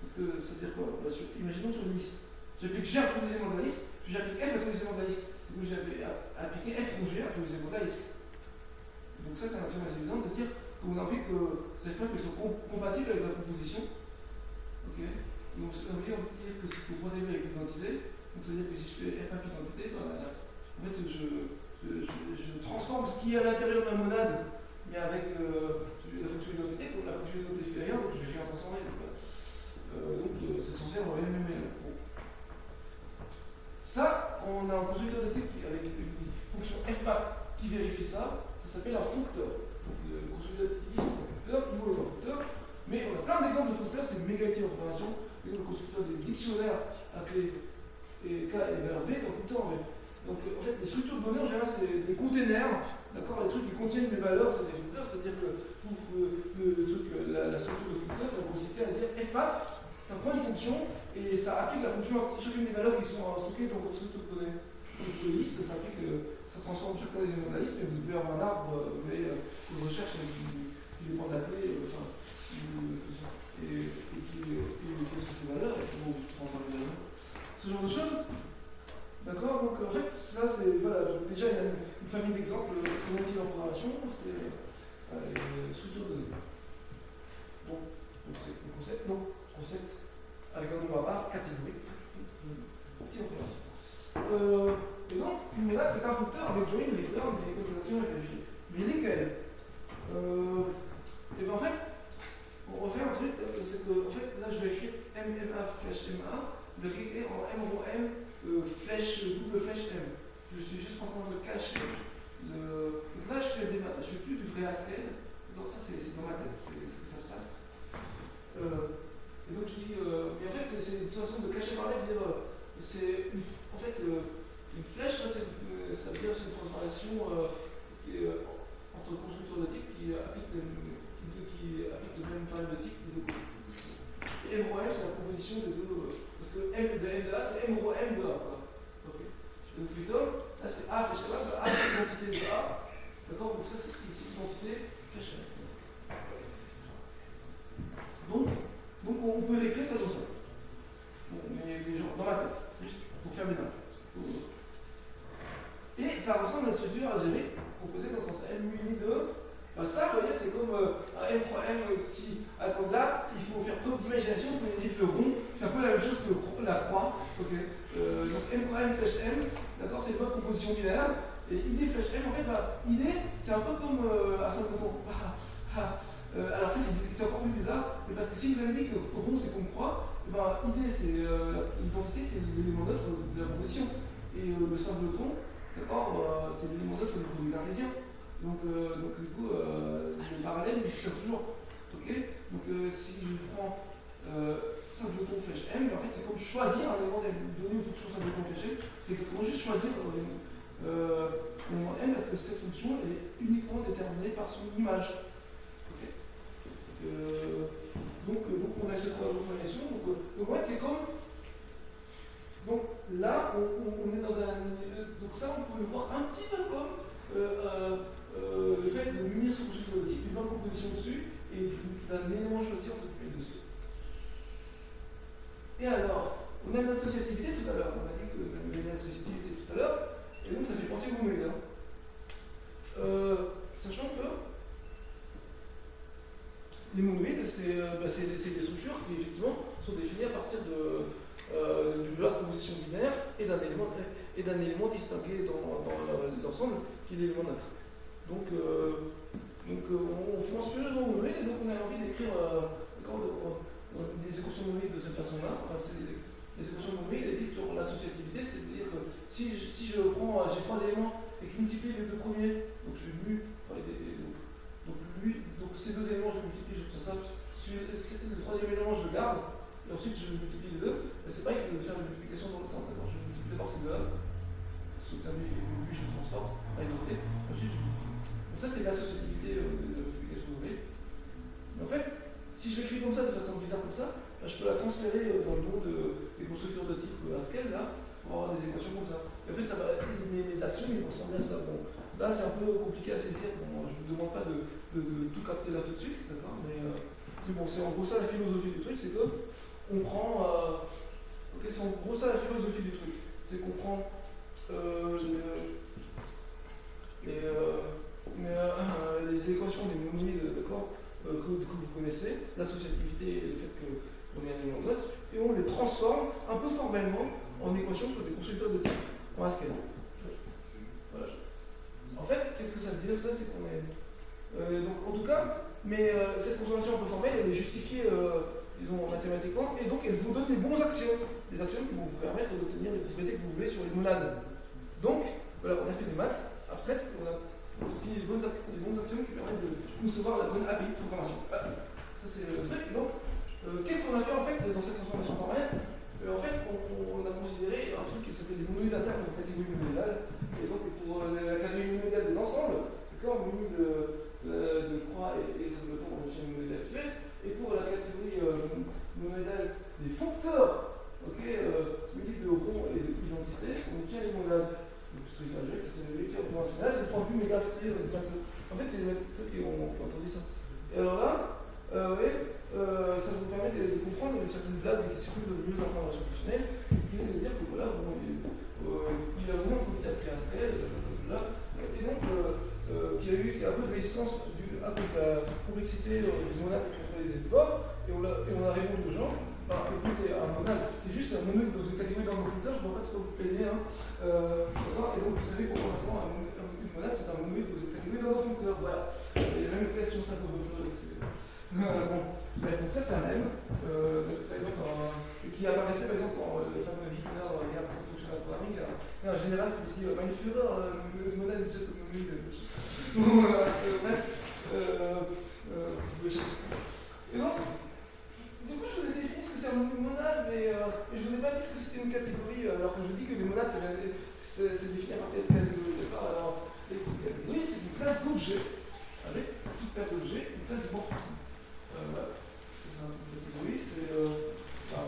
Parce que ça veut dire quoi? Imaginons sur une liste. J'applique g à tous les éléments de la liste, puis j'applique f à tous les éléments de la liste. Du coup, j'ai appliqué f ou g à tous les éléments de la liste. Donc ça, c'est un axiome assez évident de dire qu'on implique que ces fmap sont compatibles avec la composition. Ok? Donc ça veut dire que c'est compatible avec l'identité. Donc ça veut dire que si je fais fmap identité, ben, en fait, je transforme ce qui est à l'intérieur de la monade, mais avec la fonction identité. Donc la fonction identité fait rien, donc je vais rien transformer. Donc c'est censé avoir les mêmes éléments. Bon. Ça, on a un constructeur de type avec une fonction fmap qui vérifie ça. Ça s'appelle un functeur. Donc le constructeur de type liste, il vaut un functeur. Mais on a plein d'exemples de functeurs, c'est une méga utile en programmation. Le constructeur des dictionnaires appelé K et vers V, donc functeur en V. Donc en fait, les structures de données en général, c'est des containers, d'accord, les trucs qui contiennent des valeurs, c'est des functeurs, c'est-à-dire que la structure de functeur, ça va consister à dire fmap, ça prend une fonction et ça applique la fonction à chacune des valeurs qui sont stockées dans votre structure de données. Donc les listes, ça applique, ça transforme chacun des éléments de la liste, mais vous devez avoir un arbre, vous avez une recherche qui dépend de la clé, et qui est ces valeurs, et comment vous transformez les valeurs. Ce genre de choses. D'accord? Donc en fait, ça c'est. Voilà, déjà il y a une famille d'exemples extrêmement utiles en programmation, c'est les structures de données. Donc c'est le concept, avec un nombre à part catégorique. Petit en programmation. Et donc, une monade c'est un functeur avec join, vecteur, des combinaisons à vérifier. Mais lesquelles? Et bien en fait, on va faire un truc, c'est que en fait, là je vais écrire MMA flèche MA, je vais écrire en M rho M flèche, double flèche M. Je suis juste en train de cacher le. Donc là je fais des maths, je fais plus du vrai Haskell, donc ça c'est dans ma tête, c'est ce que ça se passe. Et donc mais en fait c'est une façon de cacher par là, de dire c'est en fait une flèche, là, ça veut dire c'est une transformation entre constructeurs de type qui applique le même problème de type des deux côtés. Et M rho M, c'est la composition des deux. Parce que M de M de A, c'est M rho M de A. Okay. Donc plutôt, là c'est A flèche M, A c'est l'identité de A. D'accord? Donc ça c'est l'identité flèche M. Donc on peut écrire ça comme ça. Bon, mais les gens, dans ma tête, juste pour faire mes notes. Et ça ressemble à une structure algébrique composée dans le sens M Ben ça, vous voyez, c'est comme un M croix M. Si, attends, là, il faut faire trop d'imagination pour dire que le rond, c'est un peu la même chose que la croix. Okay. Donc M croix M slash M, d'accord, c'est pas de composition binaire. Et ID slash M, en fait, ID, c'est un peu comme asymptoton. Alors ça, c'est encore plus bizarre, mais parce que si vous avez dit que rond, c'est comme croix, ben, ID, c'est l'identité, c'est l'élément neutre de la composition. Et le symptoton, d'accord, c'est l'élément neutre du produit cartésien. Donc du coup, le parallèle, il cherche toujours. Okay, donc si je prends symptoton flèche M, en fait, c'est comme choisir un élément donné une fonction symptoton flèche M. C'est exactement juste choisir l'élément M parce que cette fonction elle est uniquement déterminée par son image. Okay. Donc on a cette transformation. Donc en fait, c'est comme. Donc là, on est dans un. Donc ça, on peut le voir un petit peu comme. Le fait de munir son constructeur de type d'une bonne composition dessus et d'un élément choisi entre les dessus. Et alors, on a une associativité tout à l'heure, on a dit qu'on avait une associativité tout à l'heure, et donc ça fait penser au monoïde. Sachant que les monoïdes, c'est des structures qui effectivement sont définies à partir de leur composition binaire et d'un élément distingué dans l'ensemble qui est l'élément neutre. Donc on fonce suffisamment au monoïde et donc on a envie d'écrire des équations monoïdes de cette façon-là. Enfin, les équations monoïdes existent sur l'associativité, c'est-à-dire que si j'ai trois éléments et que je multiplie les deux premiers, donc je mu, donc ces deux éléments je les multiplie, je trouve ça simple. Le troisième élément je le garde, et ensuite je multiplie les deux. C'est pareil que de faire une multiplication dans l'autre sens. Alors je multiplie par ces deux-là, lui je le transforme par une autre, ensuite je. Donc ça c'est l'associativité de la multiplication monoïde. Mais en fait, si je l'écris comme ça, de façon bizarre comme ça, ben, je peux la transférer dans le monde des constructeurs de type Haskell là, pour avoir des équations comme ça. Et en fait, mes actions ils vont ressembler à ça. Bon, là c'est un peu compliqué à saisir, bon, je ne vous demande pas de tout capter là tout de suite, d'accord, mais bon, c'est en gros ça la philosophie du truc, c'est que on prend. C'est en gros ça la philosophie du truc, c'est qu'on prend les équations des monoïdes, d'accord, que vous connaissez, l'associativité et le fait qu'on ait un élément neutre, et on les transforme un peu formellement en équations sur des constructeurs de type en Haskell. Voilà. En fait, qu'est-ce que ça veut dire ça? C'est qu'on est. Donc, en tout cas, mais cette transformation un peu formelle, elle est justifiée, disons, mathématiquement, et donc elle vous donne les bons axiomes, les axiomes qui vont vous permettre d'obtenir les propriétés que vous voulez sur les monades. Donc, voilà, on a fait des maths abstraites, on a obtenu les bons axiomes qui permettent de concevoir la bonne API de programmation. Ça, c'est le truc. Donc, qu'est-ce qu'on a fait en fait dans cette transformation formelle? En fait, on a considéré un truc qui s'appelle les monoïdes internes, donc catégorie monoïdale, et donc pour la catégorie monoïdale des ensembles, d'accord, munis de croix et symptoton dans le schéma monoïdal actuel, et pour la catégorie monoïdale des foncteurs, munis de rond et d'identité, on obtient les monades. Donc, c'est le vecteur dimensionnel. Là, c'est le point de vue méga. En fait, c'est les méthodes qui ont entendu ça. Et alors là, ça vous permet de comprendre une certaine blague qui circule dans le milieu de l'information fonctionnelle, qui est de dire que voilà, bon, il a vraiment un comité à créer Haskell, et donc qu'il y a eu un peu de résistance à cause de la complexité des monades pour contrôler les efforts, et on a répondu aux gens. Écoutez, un monade, c'est juste un monoïde dans une catégorie d'un foncteur, je ne vois pas trop vous plaigner. Et donc vous savez pourquoi maintenant une monade c'est un monoïde dans une catégorie d'un foncteur. Voilà. Il y a même une question ça pour vous etc. Donc ça c'est un M, par exemple, qui apparaissait par exemple dans le fameux Wigner dans la guerre de functional programming. Il y a un général qui dit Mein Führer, le monade est juste un monoïde. Bref, vous pouvez chercher ça. Et donc, du coup, je vous ai défini ce que c'est une monade, mais je ne vous ai pas dit ce que c'était une catégorie, alors que je dis que les monades, c'est défini à partir de catégories. Alors, les catégories, c'est une classe d'objets, avec toute classe d'objets, une classe de morphisme. Voilà. C'est une catégorie, c'est.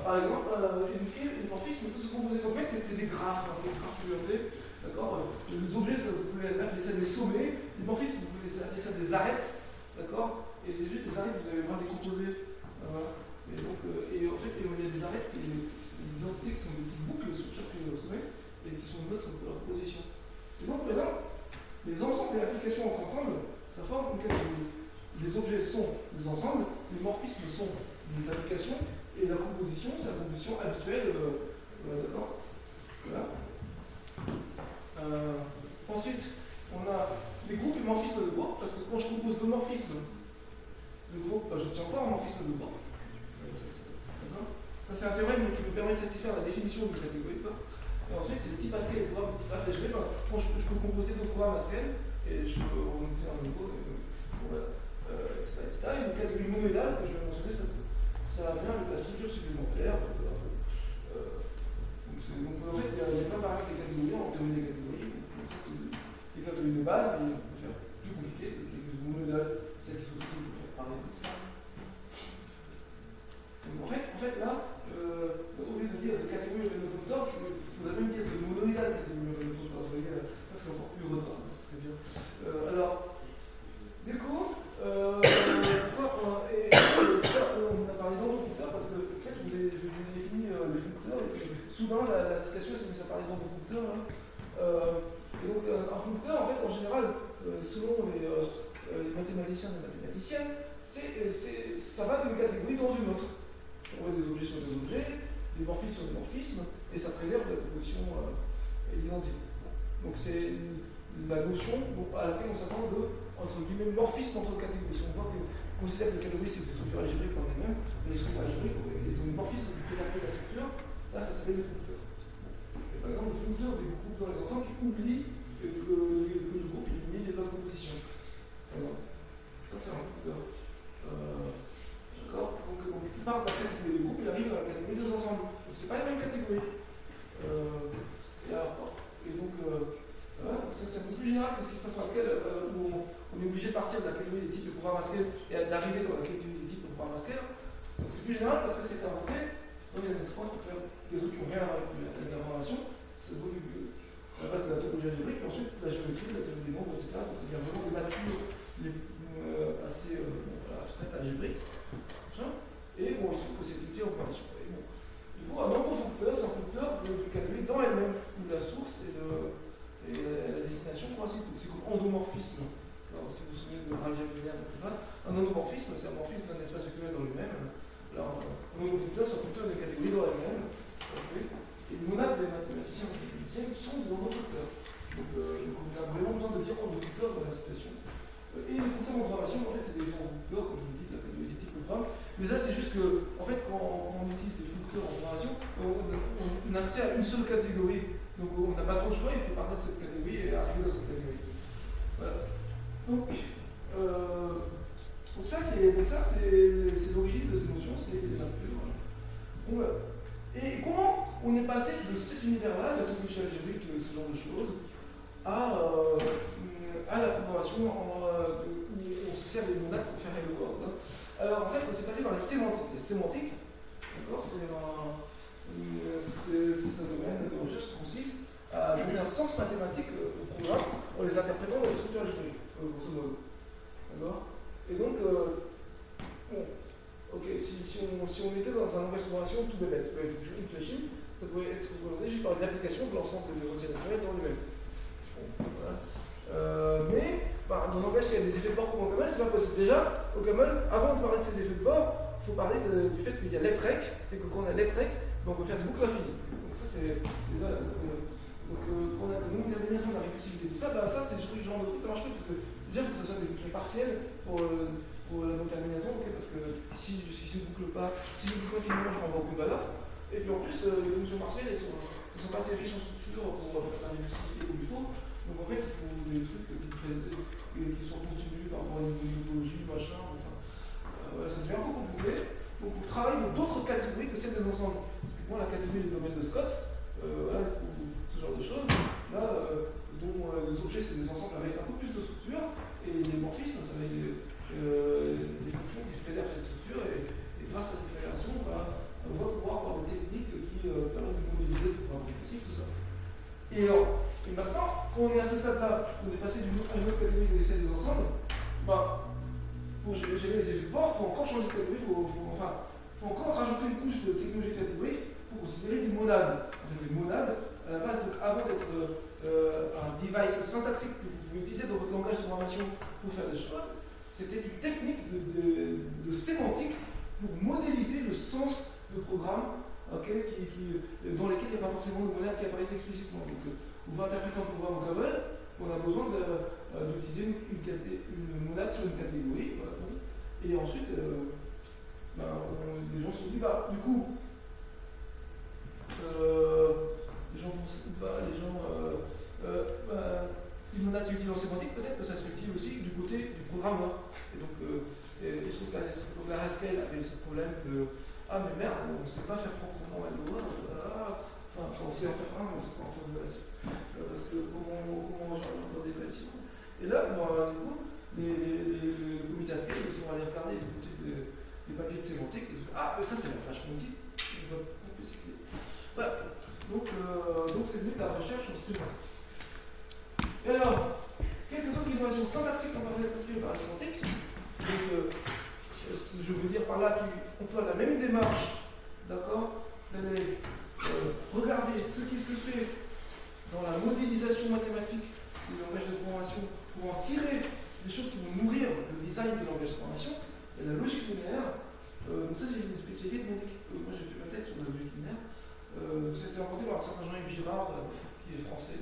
Par exemple, une morphisme peut se composer en fait, c'est des graphes, c'est des graphes fluentés. D'accord. Les objets, vous pouvez appeler ça des sommets, les morphismes, vous pouvez appeler ça des arêtes. D'accord. Et c'est juste des arêtes, vous allez voir décomposer. Et donc, en fait, il y a des arêtes, c'est des entités qui sont des petites boucles sur chaque sommet et qui sont neutres pour leur position. Et donc, maintenant, les ensembles et l'application entre ensemble, ça forme une catégorie. les morphismes sont des applications, et la composition, c'est la composition habituelle. D'accord. Voilà. Ensuite, on a les groupes et morphismes de groupe, parce que quand je compose deux morphismes de groupe, j'obtiens encore un morphisme de groupe. Ça, c'est un théorème qui me permet de satisfaire la définition d'une catégorie. Et ensuite, il y a des types Haskell et des programmes type algébrique. Quand je peux composer deux programmes Haskell, et je peux remonter un niveau, etc. Et une catégorie monomodale que je vais mentionner, ça vient avec la structure supplémentaire. Donc en fait, il y a plein de paramètres des catégories, en théorie des catégories. Ça, c'est des catégories de base, mais on peut faire plus compliqué. Les catégories monomodales, c'est celle qu'il faut faire parler de ça. Donc en fait là, au lieu de dire de catégorie de functors, il faudrait même dire de monoïdale catégorie de functors. Ça c'est encore plus retard, ça serait bien. Alors, du coup, pourquoi on a parlé d'endofuncteurs parce que en fait, je vous ai défini les functeurs, et souvent la citation c'est que ça parlait d'endofuncteurs. Et donc un functeur, en fait, en général, selon les mathématiciens et les mathématiciennes, ça va d'une catégorie dans une autre. On met des objets sur des objets, des morphismes sur des morphismes, et ça préserve la composition identique. Donc c'est la notion à laquelle on s'attend entre guillemets morphisme entre catégories. On voit qu'on considère que les catégories c'est des structures algébriques en elles-mêmes, mais les structures algébriques, les morphismes qui préservent la structure, là ça s'appelle des functeurs. Et par exemple, le functeur des groupes dans les ensembles qui oublie que le groupe est uni des bonnes compositions. Alors, ça c'est un functeur. D'accord. Donc il part de la catégorie des groupes, il arrive à la catégorie des ensembles. C'est pas les mêmes catégories. Et donc, voilà, c'est un peu plus général que ce qui se passe en Haskell, où on est obligé de partir de la catégorie des types de programmes Haskell et d'arriver dans la catégorie des types de programmes Haskell. Donc c'est plus général parce que c'est inventé. Donc il y a des points pour faire des trucs qui n'ont rien à voir avec la information. C'est beaucoup à la base de la topologie algébrique, et ensuite la géométrie, la théorie des nombres, etc. Donc c'est bien vraiment des natures assez abstraites, algébriques. Et bon, il se trouve que c'est une opération. Bon. Du coup, un endofuncteur, c'est un functeur de catégorie dans elle-même, où la source et la destination coïncident. C'est comme endomorphisme. Alors, si vous vous souvenez de l'algèbre linéaire, un endomorphisme, c'est un morphisme d'un espace vectoriel dans lui-même. Alors, un endofuncteur, c'est un functeur de catégorie dans elle-même. Okay. Et les monades des mathématiciens et des physiciens sont des endofuncteurs. Donc, on a vraiment besoin de dire endofuncteur dans la situation. Et les functeurs en programmation, en fait, c'est des functeurs, comme je vous dis, de la catégorie des types de programmes. Mais ça, c'est juste que, en fait, quand on utilise des functeurs en programmation, on a accès à une seule catégorie. Donc, on n'a pas trop le choix, il faut partir de cette catégorie et arriver dans cette catégorie. Voilà. Donc ça, c'est l'origine de ces notions, c'est les natures. Bon, voilà. Et comment on est passé de cet univers-là, la topologie algébrique, ce genre de choses, à la programmation où on se sert des monades pour faire les words. Alors en fait, c'est passé dans la sémantique. La sémantique, d'accord, c'est un domaine de recherche qui consiste à donner un sens mathématique aux programmes en les interprétant dans les structures algébriques, grosso modo. D'accord. Et donc, si on était dans un langage de programmation tout bébête, une flashing, ça pouvait être représenté juste par une application de l'ensemble des entiers naturels dans lui-même. Bon, voilà. Mais dans un langage qui a des effets de bord comme OCaml, c'est pas possible. Déjà, OCaml, avant de parler de ces effets de bord, il faut parler du fait qu'il y a letrec, et que quand on a letrec, on peut faire des boucles infinies. Donc ça, c'est déjà. Donc quand on a une détermination de la récursivité, tout ça, ça c'est ce genre de truc, ça marche pas, parce que déjà, il faut que ce soit des fonctions partielles pour la non-terminaison, okay, parce que si je ne boucle pas, si je boucle infiniment, je renvoie aucune valeur. Et puis en plus, les fonctions partielles, elles sont pas assez riches en structure pour faire la récursivité comme il faut. Donc en fait, il faut des trucs qui sont constitués par rapport à une topologie, machin, enfin. Voilà, ça devient un peu compliqué. Donc on travaille dans d'autres catégories que celles des ensembles. Moi, la catégorie du domaine de Scott, voilà, ou ce genre de choses, là, dont les objets, c'est des ensembles avec un peu plus de structure, et les morphismes, ça va être des fonctions qui préservent cette structure, et grâce à cette préservation, on va pouvoir avoir des techniques qui permettent de modéliser le programme récursif, tout ça. Et maintenant, quand on est à ce stade-là, on est passé d'une autre catégorie que celle des ensembles, pour gérer les effets de bord, il faut encore changer de catégorie, il faut encore rajouter une couche de technologie catégorique pour considérer une monade. En fait, une monade, à la base, donc, avant d'être un device syntaxique que vous pouvez utiliser dans votre langage de programmation pour faire des choses, c'était une technique de sémantique sémantique pour modéliser le sens de programmes dans lesquels il n'y a pas forcément de monade qui apparaissent explicitement. Donc, on va interpréter un programme en Cobol, on a besoin d'utiliser une monade sur une catégorie. Voilà. Et ensuite, les gens se sont dit, du coup, une monade c'est utile en sémantique, peut-être que ça serait utile aussi du côté du programmeur. Et donc, il se trouve que la Haskell avait ce problème de ah, mais merde, on ne sait pas faire proprement Hello World. On sait en faire un, mais on ne sait pas en faire de la suite. Parce que comment dans des bâtiments. Et là, du coup, les comités Haskell, ils sont allés regarder du côté des papiers de sémantique. Ils se disent ah, mais ça, c'est vachement utile. Voilà. Donc c'est venu de la recherche en sémantique. Et alors, quelques autres innovations syntaxiques en parallèle inspirées par la sémantique. Donc, je veux dire par là qu'on peut avoir la même démarche, d'accord, d'aller regarder ce qui se fait dans la modélisation mathématique du langage de programmation pour en tirer des choses qui vont nourrir le design du langage de programmation. Et la logique linéaire, donc ça c'est une spécialité de mon équipe. Moi j'ai fait ma thèse sur la logique linéaire. Ça a été inventé par un certain Jean-Yves Girard, qui est français,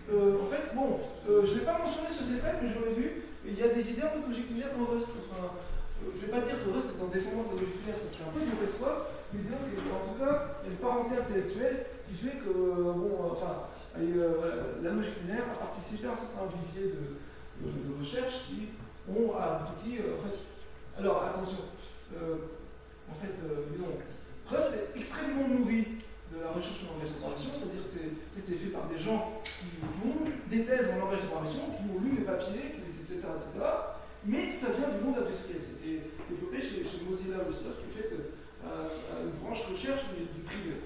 en fait, je ne vais pas mentionner ce détail, mais j'en ai vu, il y a des idées un peu de logique linéaire dans Rust. Enfin, je ne vais pas dire que Rust est un descendant de la logique linéaire, ça serait un peu de mauvaise foi, mais disons qu'en tout cas, il y a une parenté intellectuelle qui fait que, la logique linéaire a participé à un certain vivier de recherche qui ont abouti, alors attention, disons, Rust est extrêmement nourri de la recherche sur le langage de programmation, c'est-à-dire que c'était fait par des gens qui ont des thèses dans le langage de programmation, qui ont lu des papiers, etc., etc. Mais ça vient du monde industriel. C'était développé chez Mozilla aussi, qui est fait une branche recherche du privé.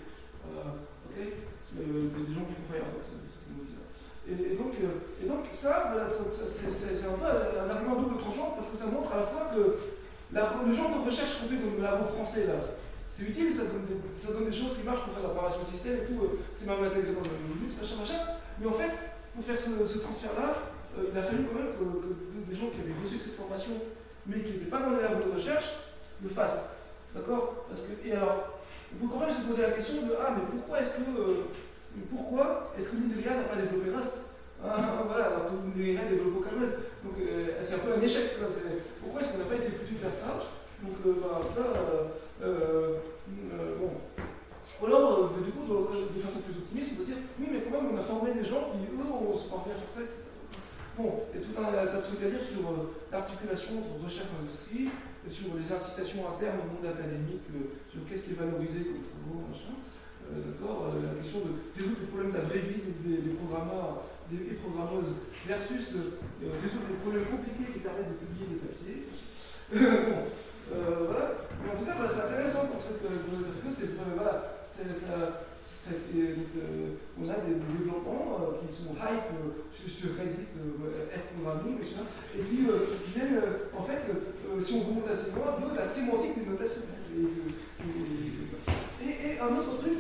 Des gens qui font Firefox, c'est Mozilla. Et donc ça, c'est un peu un argument double tranchant, parce que ça montre à la fois que le genre de recherche qu'on fait dans le labo français, là, c'est utile, ça donne des choses qui marchent pour faire la préparation système et tout, c'est même intégré dans le Linux, machin. Mais en fait, pour faire ce transfert-là, il a fallu quand même que des gens qui avaient reçu cette formation, mais qui n'étaient pas dans les labos de recherche, le fassent. D'accord? Et alors, on peut quand même se poser la question de mais pourquoi est-ce que Linderia n'a pas développé Rust? Voilà, alors que Linderia développe Camel. Donc c'est un peu un échec. Pourquoi est-ce qu'on n'a pas été foutu de faire ça? Donc Ou alors, du coup, de façon plus optimiste, on peut dire oui, mais quand même, on a formé des gens qui, eux, ont se parvenu à faire ça, etc. Bon, est-ce que tu as un truc à dire sur l'articulation entre recherche et industrie, sur les incitations internes au monde académique, sur qu'est-ce qui est valorisé comme travaux, machin, d'accord, la question de résoudre les problèmes de la vraie vie des programmeurs et programmeuses versus résoudre les problèmes compliqués qui permettent de publier des papiers. Voilà. En tout cas, c'est intéressant parce que c'est on a des développements qui sont hype sur Reddit, R-programming, et puis qui viennent, en fait, si on remonte assez loin, de la sémantique des notations. Et un autre truc,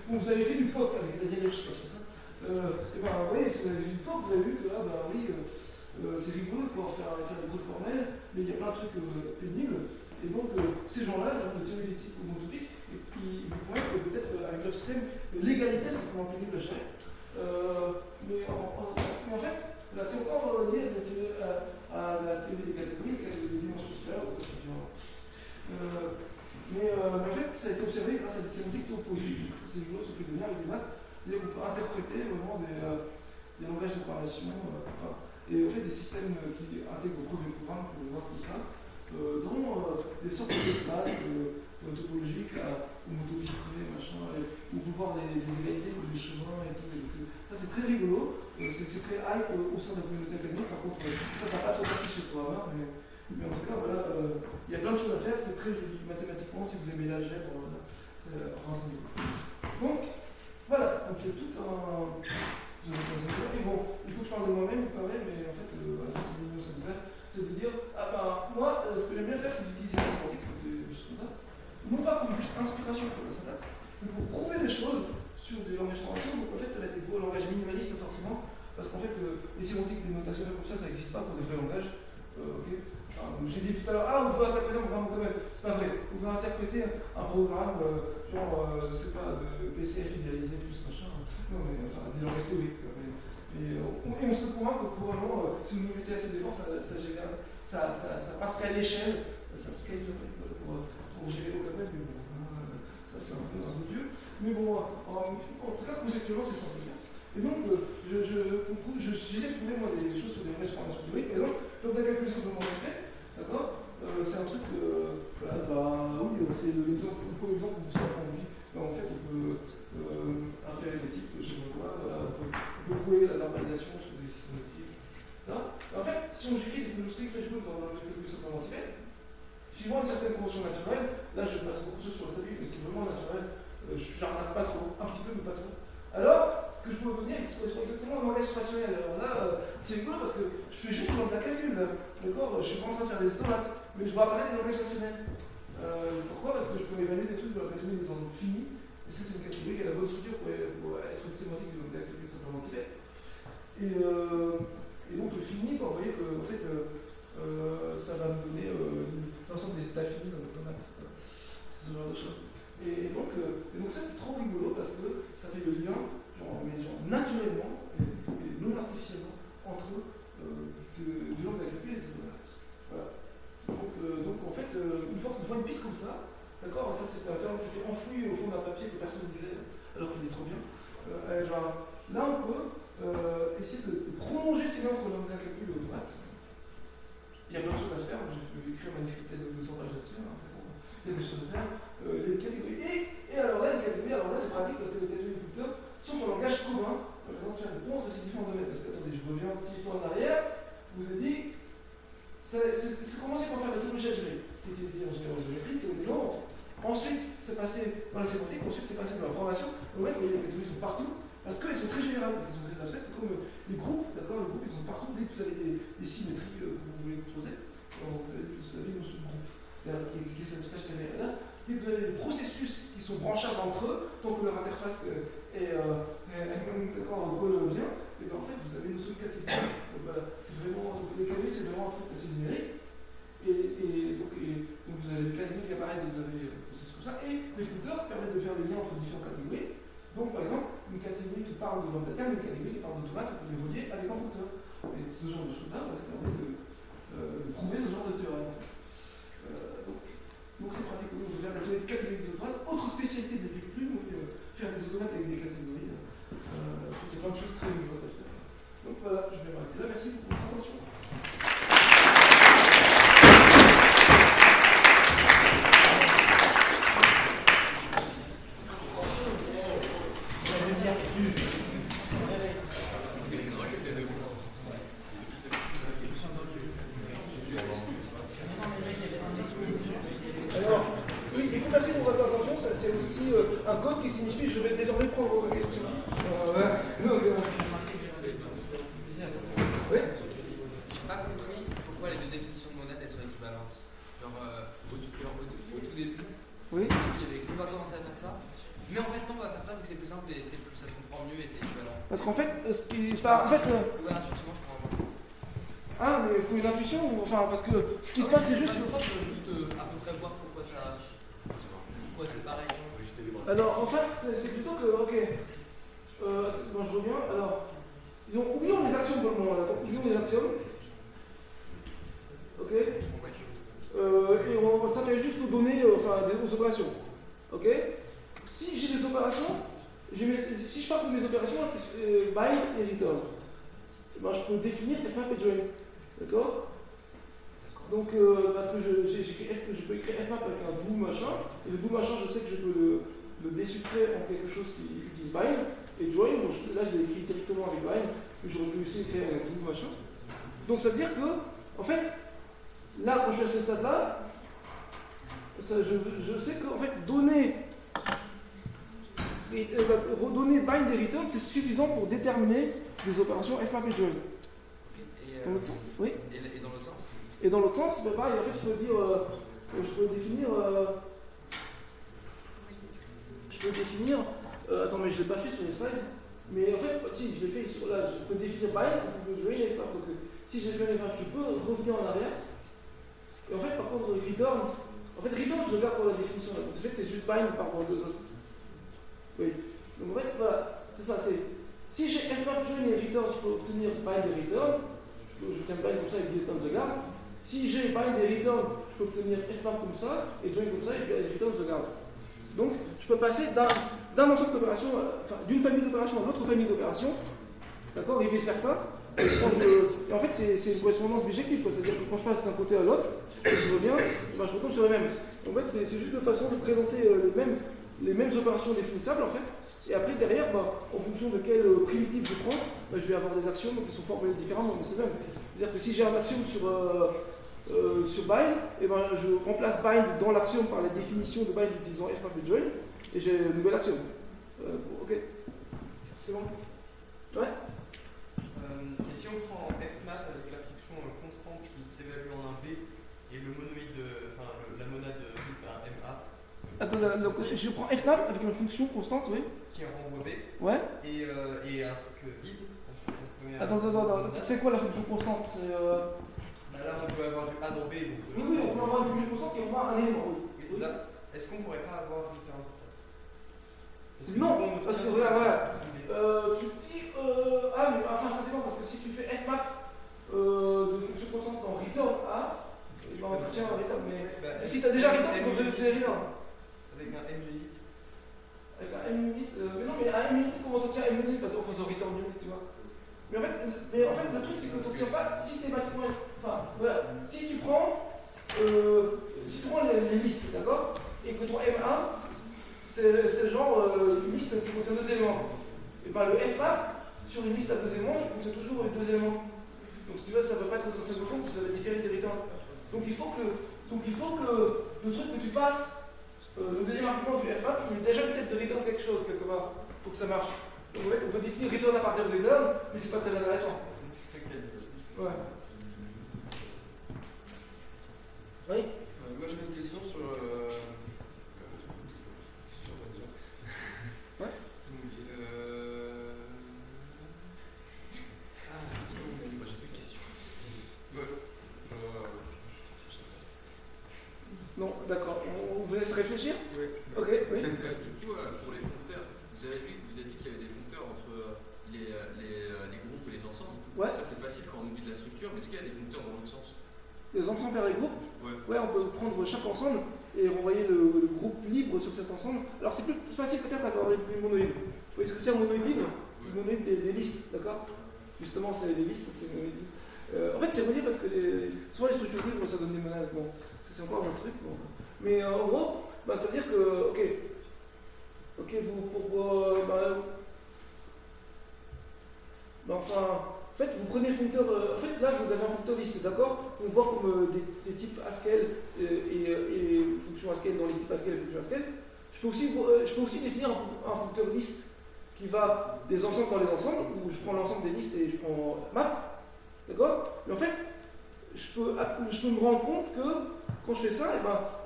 vous avez fait du POC avec la dialectique, c'est ça? Oui, si vous avez vu du POC, vous avez vu que là, c'est rigolo de pouvoir faire des trucs formels, mais il y a plein de trucs pénibles. Et donc, ces gens-là, ils ont tiré des titres homotopiques, et puis ils vous promettent que peut-être avec leur système de légalité, ça sera pénible à gérer. Mais en fait, là, c'est encore lié à la théorie des catégories, des dimensions supérieures, mais en fait, ça a été observé grâce à des sémantiques topologiques. Ça, c'est rigolo, sauf que de avec des maths, c'est-à-dire qu'on peut interpréter vraiment des langages de programmation. Et en fait, des systèmes qui intègrent au premier programme, pour voir tout ça, dans des sortes d'espaces topologiques, homotopiques, machin, où on peut voir les égalités, les chemins et tout. Ça, c'est très rigolo, c'est très hype au sein de la communauté académique. Par contre, ça n'a pas trop passé chez le programmeur, mais en tout cas, voilà, il y a plein de choses à faire, c'est très joli mathématiquement si vous aimez l'algèbre. Donc, voilà, donc il y a tout un. Et bon, il faut que je parle de moi-même, il paraît, mais en fait, ça c'est mignon, ça me fait. C'est de dire, moi, ce que j'aime bien faire, c'est d'utiliser la sémantique, non pas comme juste inspiration pour la syntaxe, mais pour prouver des choses sur des langages de formation. Donc en fait, ça va être des gros langages minimalistes forcément, parce qu'en fait, les sémantiques, des notations comme ça n'existe pas pour des vrais langages. Okay. J'ai dit tout à l'heure, vous pouvez interpréter un programme domaine. C'est pas vrai. Vous pouvez interpréter un programme, je sais pas, de PCF idéalisé plus machin. Non, mais enfin, des langages théoriques. Et on se convainc que probablement, si vous nous mettez assez d'efforts, ça passerait à l'échelle, ça scale pour gérer le domaine. Mais bon, ça c'est un peu vieux. Mais bon, en tout cas, conceptuellement, c'est censé bien. Et donc, j'essaie de trouver moi des choses sur des vraies formations théoriques. Par exemple, comme d'un calcul simplement fait, d'accord, c'est un truc, oui, c'est l'exemple, il faut l'exemple pour vous soit conduit. En fait, on peut inférer les types, je sais pas quoi, on peut prouver la normalisation sur des systèmes de types. En fait, si on j'écris des philosophies que je peux dans le calcul simplement fait, suivant une certaine convention naturelle, là je passe beaucoup de choses sur le calcul, mais c'est vraiment naturel, je n'arnaque pas trop, un petit peu, mais pas trop. Alors, ce que je peux obtenir, c'est exactement un langage rationnel. Alors là, c'est rigolo parce que je fais juste dans le calcul, d'accord. Je suis pas en train de faire des automates, mais je vois apparaître des langages rationnels. Pourquoi? Parce que je peux évaluer des trucs dans la catégorie des ensembles finis, et ça c'est une catégorie qui a la bonne structure pour être une sémantique de calcul simplement typé. Et donc le fini, vous voyez que en fait, ça va me donner l'ensemble des états finis dans l'automate. C'est ce genre de choses. Et donc ça c'est trop rigolo parce que ça fait le lien, naturellement et non artificiellement entre du langage calcul et des automates. Voilà. Donc en fait, une fois qu'on voit une piste comme ça, d'accord, ça c'est un terme qui était enfoui au fond d'un papier que personne ne disait, alors qu'il est trop bien. Là on peut essayer de prolonger ces liens entre le langage calcul et l'automate. Il y a plein de choses à faire, j'ai écrit un manuscrit de thèse de 200 pages là-dessus, il y a des choses à faire. Les catégories. Et alors là, les catégories, c'est pratique parce que les catégories de Google sont en langage commun. Par exemple, faire le pont entre ces différents domaines. Parce que, attendez, je reviens un petit peu en arrière. Je vous ai dit, c'est commencé par faire la théorie algébrique. C'était en géométrie, théorie longue. Ensuite, c'est passé dans la sémantique. Ensuite, c'est passé dans la programmation. Vous voyez, les catégories sont partout. Parce qu'elles sont très générales, parce qu'elles sont très abstraites. C'est comme les groupes, d'accord. Les groupes, ils sont partout. Dès que vous avez des symétries que vous voulez poser, vous avez nos sous-groupes. Qui est cette espèce de là. Dès que vous avez des processus qui sont branchables entre eux, tant que leur interface est bien, et bien en fait vous avez une notion de catégorie. Donc voilà, c'est vraiment, les catégories c'est vraiment un truc assez numérique. Et donc vous avez les catégories qui apparaissent, vous avez des processus comme ça, et les footers permettent de faire le lien entre différentes catégories. Donc par exemple, une catégorie qui parle de lambda terme, une catégorie qui parle d'automate, on peut les relier avec un footer. Et ce genre de choses-là, ça permet de prouver ce genre de théorème. Donc c'est pratique, on peut faire des catégories des automates. Autre spécialité des big plumes, faire des automates avec des catégories. C'est plein de choses très rigolotes à faire. Donc voilà, je vais m'arrêter là. Merci pour votre attention. C'est aussi un code qui signifie je vais désormais prendre vos questions. Oui. J'ai pas compris pourquoi les deux définitions de monade elles sont équivalentes. Genre au tout début, oui. Au début il y avait on va commencer à faire ça. Mais en fait non, on va faire ça vu que c'est plus simple et ça se comprend mieux et c'est équivalent. Parce qu'en fait, ce qui. Enfin, en fait, intuitivement je comprends pas. Ah mais il faut une intuition, enfin parce que ce qui se passe c'est juste. Je veux juste à peu près voir pourquoi c'est pareil. Alors en fait c'est plutôt que, ok, quand je reviens, alors, oublions les axiomes pour le moment, d'accord, oublions les axiomes, ok, et on s'intéresse juste aux données, aux opérations, ok. Si j'ai des opérations, si je parle de mes opérations, bind et return, ben, je peux définir fmap et join, d'accord. Donc, parce que je peux écrire fmap avec un do machin, et le do machin, je sais que je peux le désucrer en quelque chose qui utilise bind, et join, là je l'ai écrit directement avec bind, mais j'aurais pu aussi écrire un do machin. Donc ça veut dire que, en fait, là quand je suis à ce stade-là, je sais qu'en fait, redonner bind et return, c'est suffisant pour déterminer des opérations fmap et join. Dans l'autre sens? Oui. Et dans l'autre sens? Et dans l'autre sens, pareil, en fait, je peux définir, attends, mais je ne l'ai pas fait sur les slides, mais en fait, si, je l'ai fait ici, là, je peux définir bind, il faut que je join et fmap. Donc, si j'ai joint les graphes, je peux revenir en arrière. Et en fait, par contre, return, je le garde pour la définition. Donc, en fait, c'est juste bind par rapport aux deux autres. Oui. Donc, en fait, voilà, c'est ça. Si j'ai fmap join et return, je peux obtenir bind et return. Je tiens bind comme ça et return je le garde. Si j'ai bind et return, je peux obtenir fmap comme ça et join comme ça et return je le garde. Donc, je peux passer d'un ensemble d'opérations, enfin, d'une famille d'opérations à l'autre famille d'opérations, d'accord, et vice versa. Et en fait, c'est une correspondance bijective, c'est-à-dire que quand je passe d'un côté à l'autre, je reviens, je retombe sur le même. En fait, c'est juste une façon de présenter les mêmes opérations définissables, en fait. Et après, derrière, en fonction de quelle primitive je prends, je vais avoir des axiomes qui sont formulés différemment, mais c'est le même. C'est-à-dire que si j'ai un axiome sur bind, je remplace bind dans l'axiome par la définition de bind utilisant fmap et join, et j'ai un nouvel axiome. Ok. C'est bon? Ouais. Et si on prend fmap avec la fonction constante qui s'évalue en un b et le monoïde, la monade ma. Attends, donc je prends fmap avec une fonction constante, oui. Qui renvoie b. Ouais. Et un truc vide. Attends. C'est quoi la fonction constante? Là, on peut avoir du a dans b. Donc, oui, on peut avoir une fonction constante et on va un élément. Oui, c'est ça. Est-ce qu'on pourrait pas avoir return pour ça? Non, parce que voilà. Tu dis. Ça dépend, parce que si tu fais fmap de fonction constante en return a, on obtient un return. Mais si tu as déjà return, tu peux obtenir return. Avec un m unit. Avec un m unit. Mais non, mais un m unit, comment on obtient un m unit en faisant return unit, tu vois. Mais en fait, le truc, c'est que tu n'obtiens pas systématiquement. Enfin, voilà. Si tu prends les listes, d'accord, et que ton M1, c'est genre une liste qui contient 2 éléments. Et bien le fmap, sur une liste à 2 éléments, il contient toujours les 2 éléments. Donc si tu veux, ça ne peut pas être ça va différer des returns. Donc il faut que le truc que tu passes, le deuxième argument du fmap, il est déjà peut-être de return quelque chose quelque part, pour que ça marche. Donc on peut définir return à partir de return, mais c'est pas très intéressant. Ouais. Oui. Moi j'avais une question sur. Ouais. Moi j'ai plus de questions. Non, d'accord. On vous laisse réfléchir? Oui. Ok, oui. Du coup, pour les foncteurs, vous avez dit qu'il y avait des foncteurs entre les groupes et les ensembles. Ouais. Ça c'est facile quand on oublie de la structure, mais est-ce qu'il y a des foncteurs dans l'autre sens? Les ensembles vers les groupes? Ouais, on peut prendre chaque ensemble et renvoyer le groupe libre sur cet ensemble. Alors c'est plus facile peut-être d'avoir les monoïdes. Vous voyez ce que c'est un monoïde libre? C'est le monoïde des listes, d'accord? Justement, c'est les listes, c'est le monoïde libre. En fait, c'est relié parce que souvent les structures libres, ça donne des monades. Bon, c'est encore un truc. Bon. Mais en gros, ça veut dire que, ok, en fait, vous prenez le foncteur. En fait, là, vous avez un foncteur liste, d'accord? On voit comme des types Haskell et fonctions Haskell dans les types Haskell et fonctions Haskell. Je peux aussi définir un foncteur liste qui va des ensembles dans les ensembles, où je prends l'ensemble des listes et je prends map. D'accord? Mais en fait, je peux me rendre compte que quand je fais ça,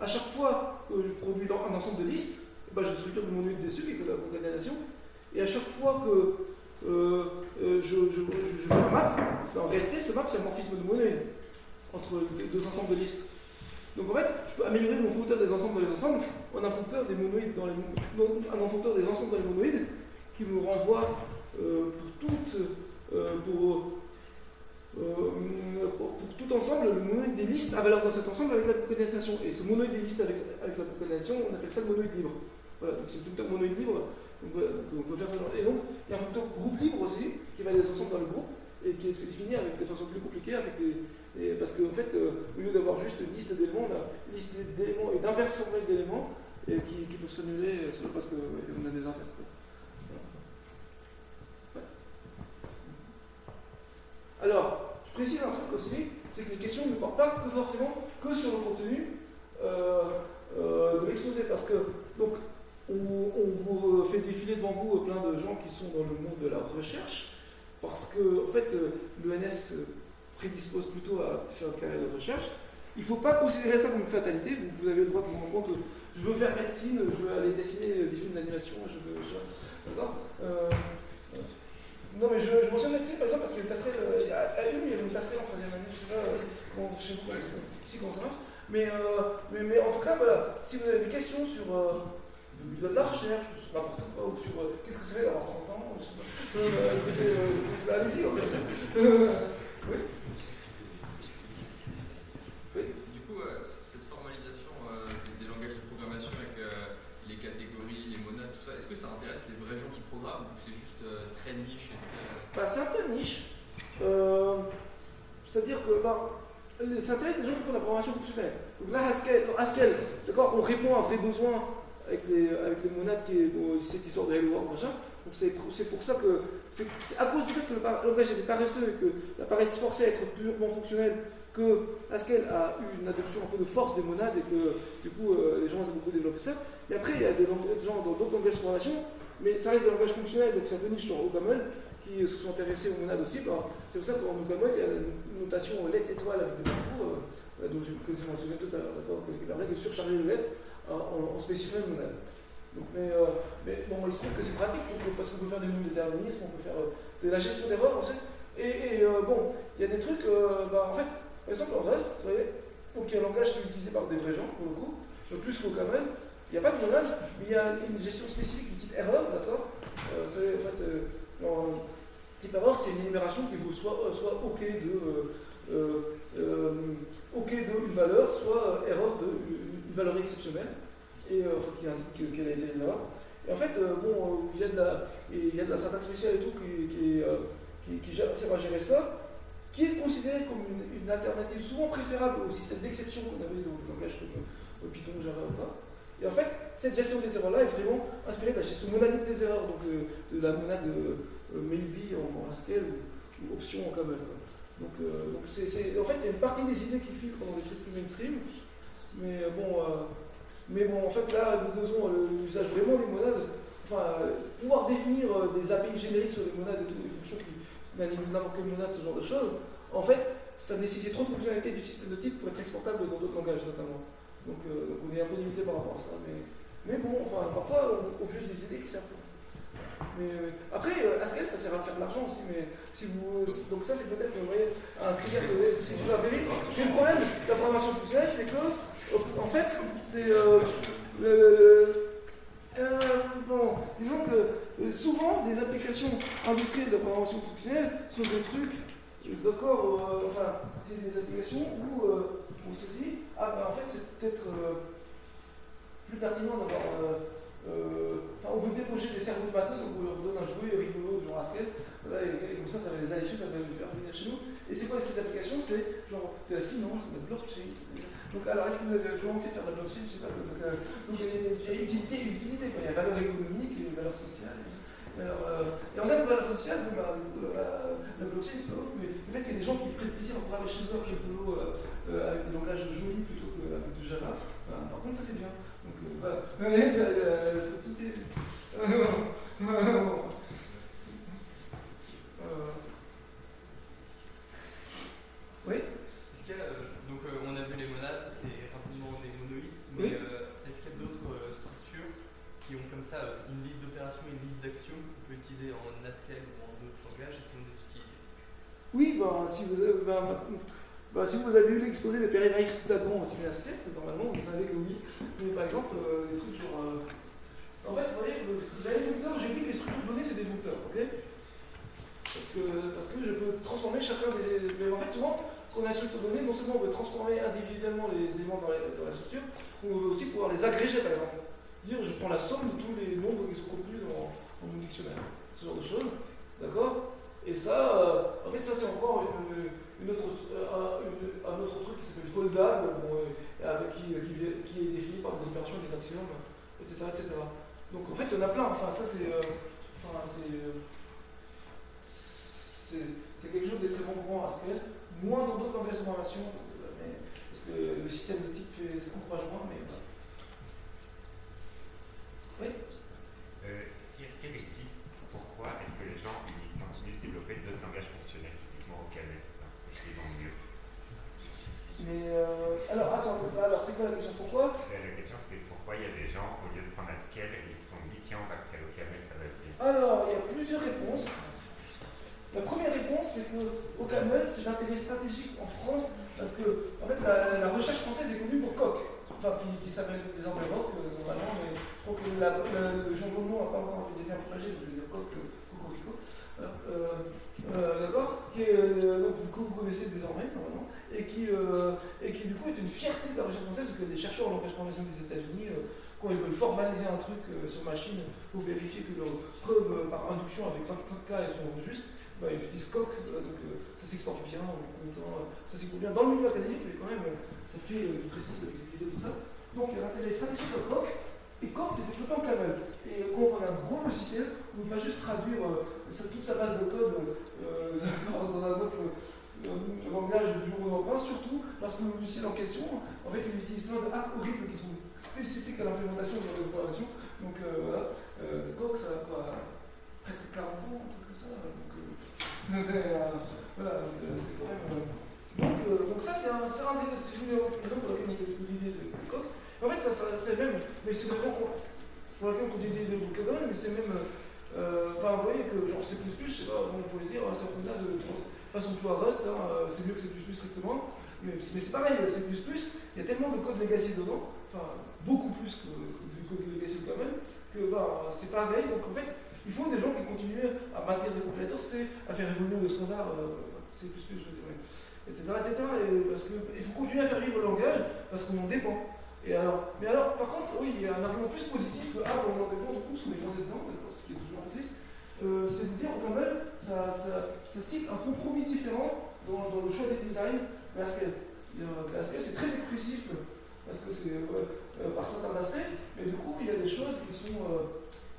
à chaque fois que je produis un ensemble de listes, je structure de monoïde dessus, qui est la concaténation. Et à chaque fois que je fais un map, en réalité, ce map, c'est un morphisme de monoïde entre deux ensembles de listes. Donc en fait, je peux améliorer mon foncteur des ensembles dans les ensembles en un foncteur des monoïdes dans un foncteur des ensembles dans les monoïdes qui me renvoie pour tout ensemble, le monoïde des listes à valeur dans cet ensemble avec la concaténation. Et ce monoïde des listes avec la concaténation, on appelle ça le monoïde libre. Voilà, donc c'est le foncteur monoïde libre. Donc on peut faire ça. Et donc, il y a un foncteur groupe libre aussi, qui va des ensembles dans le groupe, et qui est défini avec des façons plus compliquées, parce qu'en fait, au lieu d'avoir juste une liste d'éléments, on a une liste d'éléments et d'inverses formelles d'éléments, et qui peuvent s'annuler parce qu'on a des inverses. Ouais. Alors, je précise un truc aussi, c'est que les questions ne portent pas forcément que sur le contenu de l'exposé, parce que donc on vous fait défiler devant vous plein de gens qui sont dans le monde de la recherche, parce que en fait l'ENS prédispose plutôt à faire une carrière de recherche. Il ne faut pas considérer ça comme une fatalité. Vous avez le droit de vous rendre compte, je veux faire médecine, je veux aller dessiner des films d'animation, d'accord. Non, mais je mentionne médecine par exemple parce que les passerelles, il y avait une passerelle en troisième année, je sais pas chez vous, ici comment ça marche. Mais en tout cas, voilà, si vous avez des questions sur de la recherche, ou sur n'importe quoi, ou sur qu'est-ce que ça fait d'avoir 30 ans, je sais pas. Allez-y, en fait. Oui. Oui. Du coup, cette formalisation des langages de programmation avec les catégories, les monades, tout ça, est-ce que ça intéresse les vrais gens qui programment ou c'est juste très niche et très... Bah, c'est un peu niche. C'est-à-dire que ça intéresse les gens qui font de la programmation fonctionnelle. Donc là, Haskell, d'accord, on répond à un vrai besoin avec les monades cette histoire de Hello World, machin. Donc c'est pour ça que c'est à cause du fait que le langage était paresseux et que la paresse forçait à être purement fonctionnel que Haskell a eu une adoption un peu de force des monades et que du coup les gens ont beaucoup développé ça. Et après il y a des gens dans d'autres langages de programmation, mais ça reste des langages fonctionnels, donc c'est un peu niche genre OCaml qui se sont intéressés aux monades aussi. C'est pour ça qu'en OCaml il y a une notation let étoile avec des parcours dont j'ai quasiment mentionné tout à l'heure, d'accord, qui permet de surcharger le let en spécifiant une monade. Donc, mais bon, il se trouve que c'est pratique parce qu'on peut faire des nombres déterministes, on peut faire de la gestion d'erreurs en fait. Et bon, il y a des trucs, en fait, par exemple en Rust, vous voyez, donc il y a un langage qui est utilisé par des vrais gens, pour le coup, plus qu'OCaml. Il n'y a pas de monade, mais il y a une gestion spécifique du type erreur, d'accord. En fait, type erreur, c'est une énumération qui vaut soit OK de une valeur, soit erreur de une valeur exceptionnelle, et qui indique quelle a été une erreur. Et en fait, il y a de la syntaxe spéciale et tout qui sert à gérer ça, qui est considéré comme une alternative souvent préférable au système d'exception qu'on avait dans le langage comme Python, Java ou quoi. Et en fait, cette gestion des erreurs-là est vraiment inspirée de la gestion monadique des erreurs, donc de la monade maybe en Haskell ou option en Camel. Donc en fait, il y a une partie des idées qui filtrent dans les trucs plus mainstream, mais bon, en fait, là, nous devons l'usage vraiment des monades, pouvoir définir des API génériques sur les monades et toutes les fonctions qui n'animent n'importe quelle monade, ce genre de choses. En fait, ça nécessite trop de fonctionnalités du système de type pour être exportable dans d'autres langages, notamment. Donc on est un peu limité par rapport à ça. Mais bon, parfois, on trouve juste des idées qui servent. Mais après, Haskell, ça sert à faire de l'argent aussi. Mais donc ça, c'est peut-être un critère de si tu veux implémenter. Mais le problème de la programmation fonctionnelle, c'est que, en fait, c'est disons que souvent, les applications industrielles de programmation fonctionnelle sont des trucs, d'accord, c'est des applications où on se dit, en fait, c'est peut-être plus pertinent d'avoir. On veut déposer des cerveaux de bateau, donc on leur donne un jouet rigolo, genre Haskell, et comme ça va les allécher, ça va les faire venir chez nous. Et c'est quoi ces applications? C'est genre de la finance, de la blockchain. Donc, alors, est-ce que vous avez vraiment envie de faire de la blockchain? Je sais pas. Donc il y a utilité et utilité. Il y a valeur économique et valeur sociale. Et on a une valeur sociale, la blockchain c'est pas ouf, mais le fait qu'il y a des gens qui prennent plaisir à programmer chez eux un jeu de boulot avec des langages jolis plutôt qu'avec du Java, par contre ça c'est bien. Donc voilà. Tout est. Oui. Est-ce qu'il y a, donc on a vu les monades et rapidement les monolithes, mais oui. Est-ce qu'il y a d'autres structures qui ont comme ça une liste d'opérations, une liste d'actions qu'on peut utiliser en Haskell ou en d'autres langages et qui ont des outils? Oui, si vous avez eu l'exposé de Pierre-Emmanuel Citadon en CSS, normalement vous savez que oui. Mais par exemple, des trucs genre. En fait, vous voyez, j'avais des vecteurs, j'ai dit que les structures de données c'est des vecteurs, ok? Parce que je peux transformer chacun des. Mais en fait, souvent, quand on a une structure de données, non seulement on peut transformer individuellement les éléments dans la structure, on veut aussi pouvoir les agréger par exemple. Dire je prends la somme de tous les nombres qui sont contenus dans mon dictionnaire. Ce genre de choses, d'accord? Et ça, en fait, ça c'est encore un autre truc qui s'appelle foldable, qui est défini par des opérations, des axiomes, etc. Donc en fait, il y en a plein. Ça c'est quelque chose d'extrêmement grand à Haskell, moins dans d'autres langages de programmation, parce que le système de type encourage moins, mais voilà. Oui. Si Haskell existe, pourquoi est-ce que les gens continuent de développer d'autres langages fonctionnels, typiquement OCaml, parce qu'ils ont mieux? Mais alors c'est quoi la question? Pourquoi? La question c'est pourquoi il y a des gens, au lieu de prendre Haskell, ils se sont dit tiens on va créer OCaml, ça va être bien. Alors, il y a plusieurs réponses. La première réponse, c'est qu'au Camel, c'est l'intérêt stratégique en France, parce que en fait, la recherche française est connue pour Coq, enfin, qui s'appelle désormais Roc, normalement, mais je crois que le changement de nom n'a pas encore été bien propagé, donc je vais dire Coq, Cocorico. D'accord, donc, que vous connaissez désormais, normalement, et qui du coup est une fierté de la recherche française, parce que les chercheurs en langage programmation des États-Unis, quand ils veulent formaliser un truc sur machine pour vérifier que leurs preuves par induction avec 25 cas elles sont justes, ils utilisent Coq, donc ça s'exporte bien, ça s'exporte bien dans le milieu académique, mais quand même ça fait du prestige de l'idée tout ça. Donc il y a l'intérêt stratégique de Coq, et Coq c'est développé en Camel. Et quand on a un gros logiciel, on ne peut pas juste traduire toute sa base de code dans un autre langage du jour au lendemain, surtout parce que le logiciel en question, en fait, il utilise plein de hacks horribles qui sont spécifiques à l'implémentation de la programmation. Donc voilà, Coq, ça a quoi, presque 40 ans, un truc comme ça. Donc voilà, c'est quand même. Donc ça, c'est un des raisons pour laquelle on a l'idée de Coq. En fait, c'est même, mais c'est vraiment pour laquelle on continue l'idée de Coq, mais c'est même. Enfin, vous voyez que genre C++, je sais pas, on pourrait dire, ça peut là de façon tout à Rust, c'est mieux que C++ strictement, mais c'est pareil, C++, il y a tellement de code legacy dedans, enfin beaucoup plus que du code legacy quand même, que c'est pareil, donc en fait, il faut des gens qui continuent à maintenir des compilateurs, c'est à faire évoluer le standard C++, je veux dire, etc. Et parce qu'il faut continuer à faire vivre le langage, parce qu'on en dépend. Mais alors, par contre, oui, il y a un argument plus positif que on en dépend, du coup, sous les gens dedans, ce qui est toujours triste. C'est de dire au Camel, ça cite un compromis différent dans le choix des designs de Haskell. Haskell, c'est très expressif, parce que c'est par certains aspects, mais du coup, il y a des choses qui sont,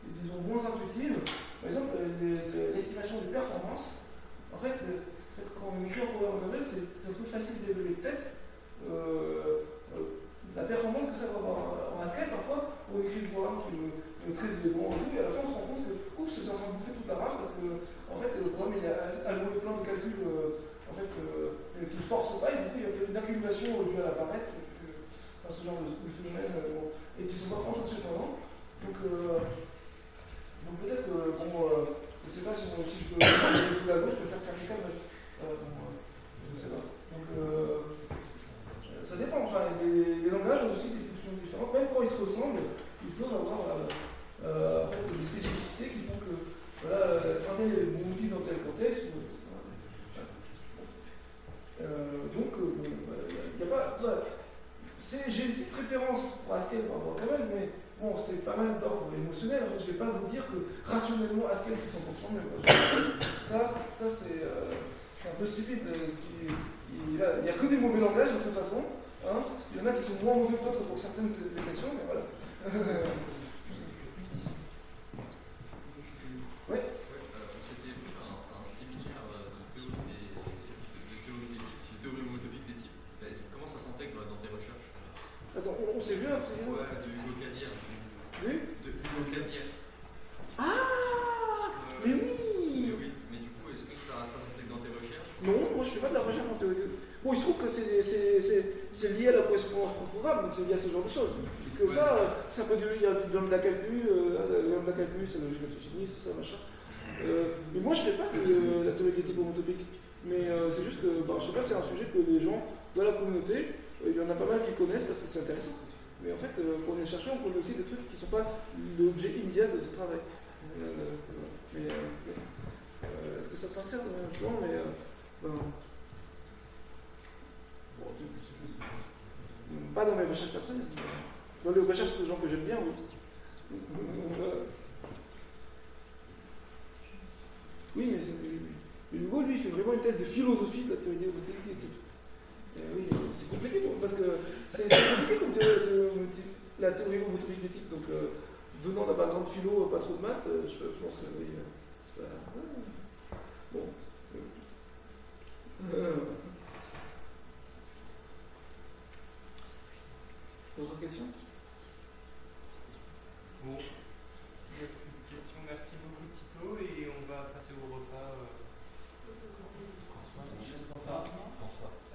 disons, moins intuitives. Par exemple, l'estimation de performance. En fait, quand on écrit un programme en Camel, c'est un peu facile d'évaluer. Peut-être la performance que ça va avoir en Haskell. Parfois, on écrit un programme qui est très élément et tout, et à la fin, on se rend compte que c'est en train de bouffer toute la RAM parce que en fait, le programme il a alloué plein de calculs qui ne forcent pas, et du coup, il y a plein d'accumulations dues à la paresse, ce genre de phénomènes, et qui ne sont pas franchement surprenants. Donc peut-être que, je ne sais pas si je veux tout la gauche, je peux faire quelqu'un, mais je ne sais pas. Donc, ça dépend. Enfin, les langages ont aussi des fonctions différentes. Même quand ils se ressemblent, ils peuvent avoir en fait, des spécificités qui font que un tel est bon outil dans tel contexte, etc. Donc, il n'y a pas. J'ai une petite préférence pour Haskell par rapport à Camel, mais bon, c'est pas mal d'ordre émotionnel. En fait, je ne vais pas vous dire que rationnellement Haskell c'est 100% mieux. Ça c'est un peu stupide. Il n'y a que des mauvais langages de toute façon. Hein. Il y en a qui sont moins mauvais que d'autres pour certaines applications, mais voilà. Oui. On s'était vu un séminaire de théorie homotopique des types. Comment ça s'intègre dans tes recherches? Attends, on s'est vu un séminaire? Ouais, de Hugo Cadière. Oui. De Hugo Cadière. Ah mais oui. Mais du coup, est-ce que ça s'intègre dans tes recherches? Non, moi je fais pas de la recherche en théorie. Bon, il se trouve que c'est lié à la correspondance pour programme, donc c'est lié à ce genre de choses. Parce que ça, c'est un peu il y a du lambda calcul, c'est le logique intuitionniste, tout ça, machin. Mais moi je fais pas de la théorie des types homotopiques. Mais c'est juste que, je sais pas, c'est un sujet que les gens dans la communauté, il y en a pas mal qui connaissent parce que c'est intéressant. Mais en fait, pour les chercheurs, on connaît aussi des trucs qui ne sont pas l'objet immédiat de ce travail. Mais est-ce que ça s'insère dans le plan? Pas dans mes recherches personnelles. Dans les recherches de gens que j'aime bien, oui. Oui, mais Hugo, lui, il fait vraiment une thèse de philosophie de la théorie des homotopiques des types. Oui, c'est compliqué, parce que c'est compliqué comme la théorie homotopique des types. Donc, venant d'un background philo, pas trop de maths, je pense que oui, c'est pas. Bon. D'autres questions? Bon, s'il n'y a plus de questions, merci beaucoup Tito, et on va passer au repas. Quand ça?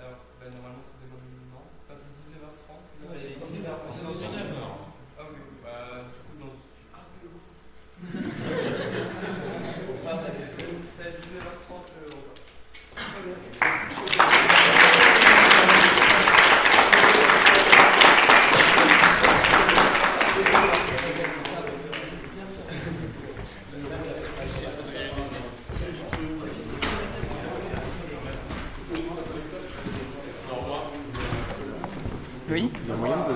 Alors, normalement c'est demain maintenant. Enfin, c'est 19h30. C'est 19h30. Ah oui, du coup, dans. C'est à 19h30. Oui, il y a moyen de...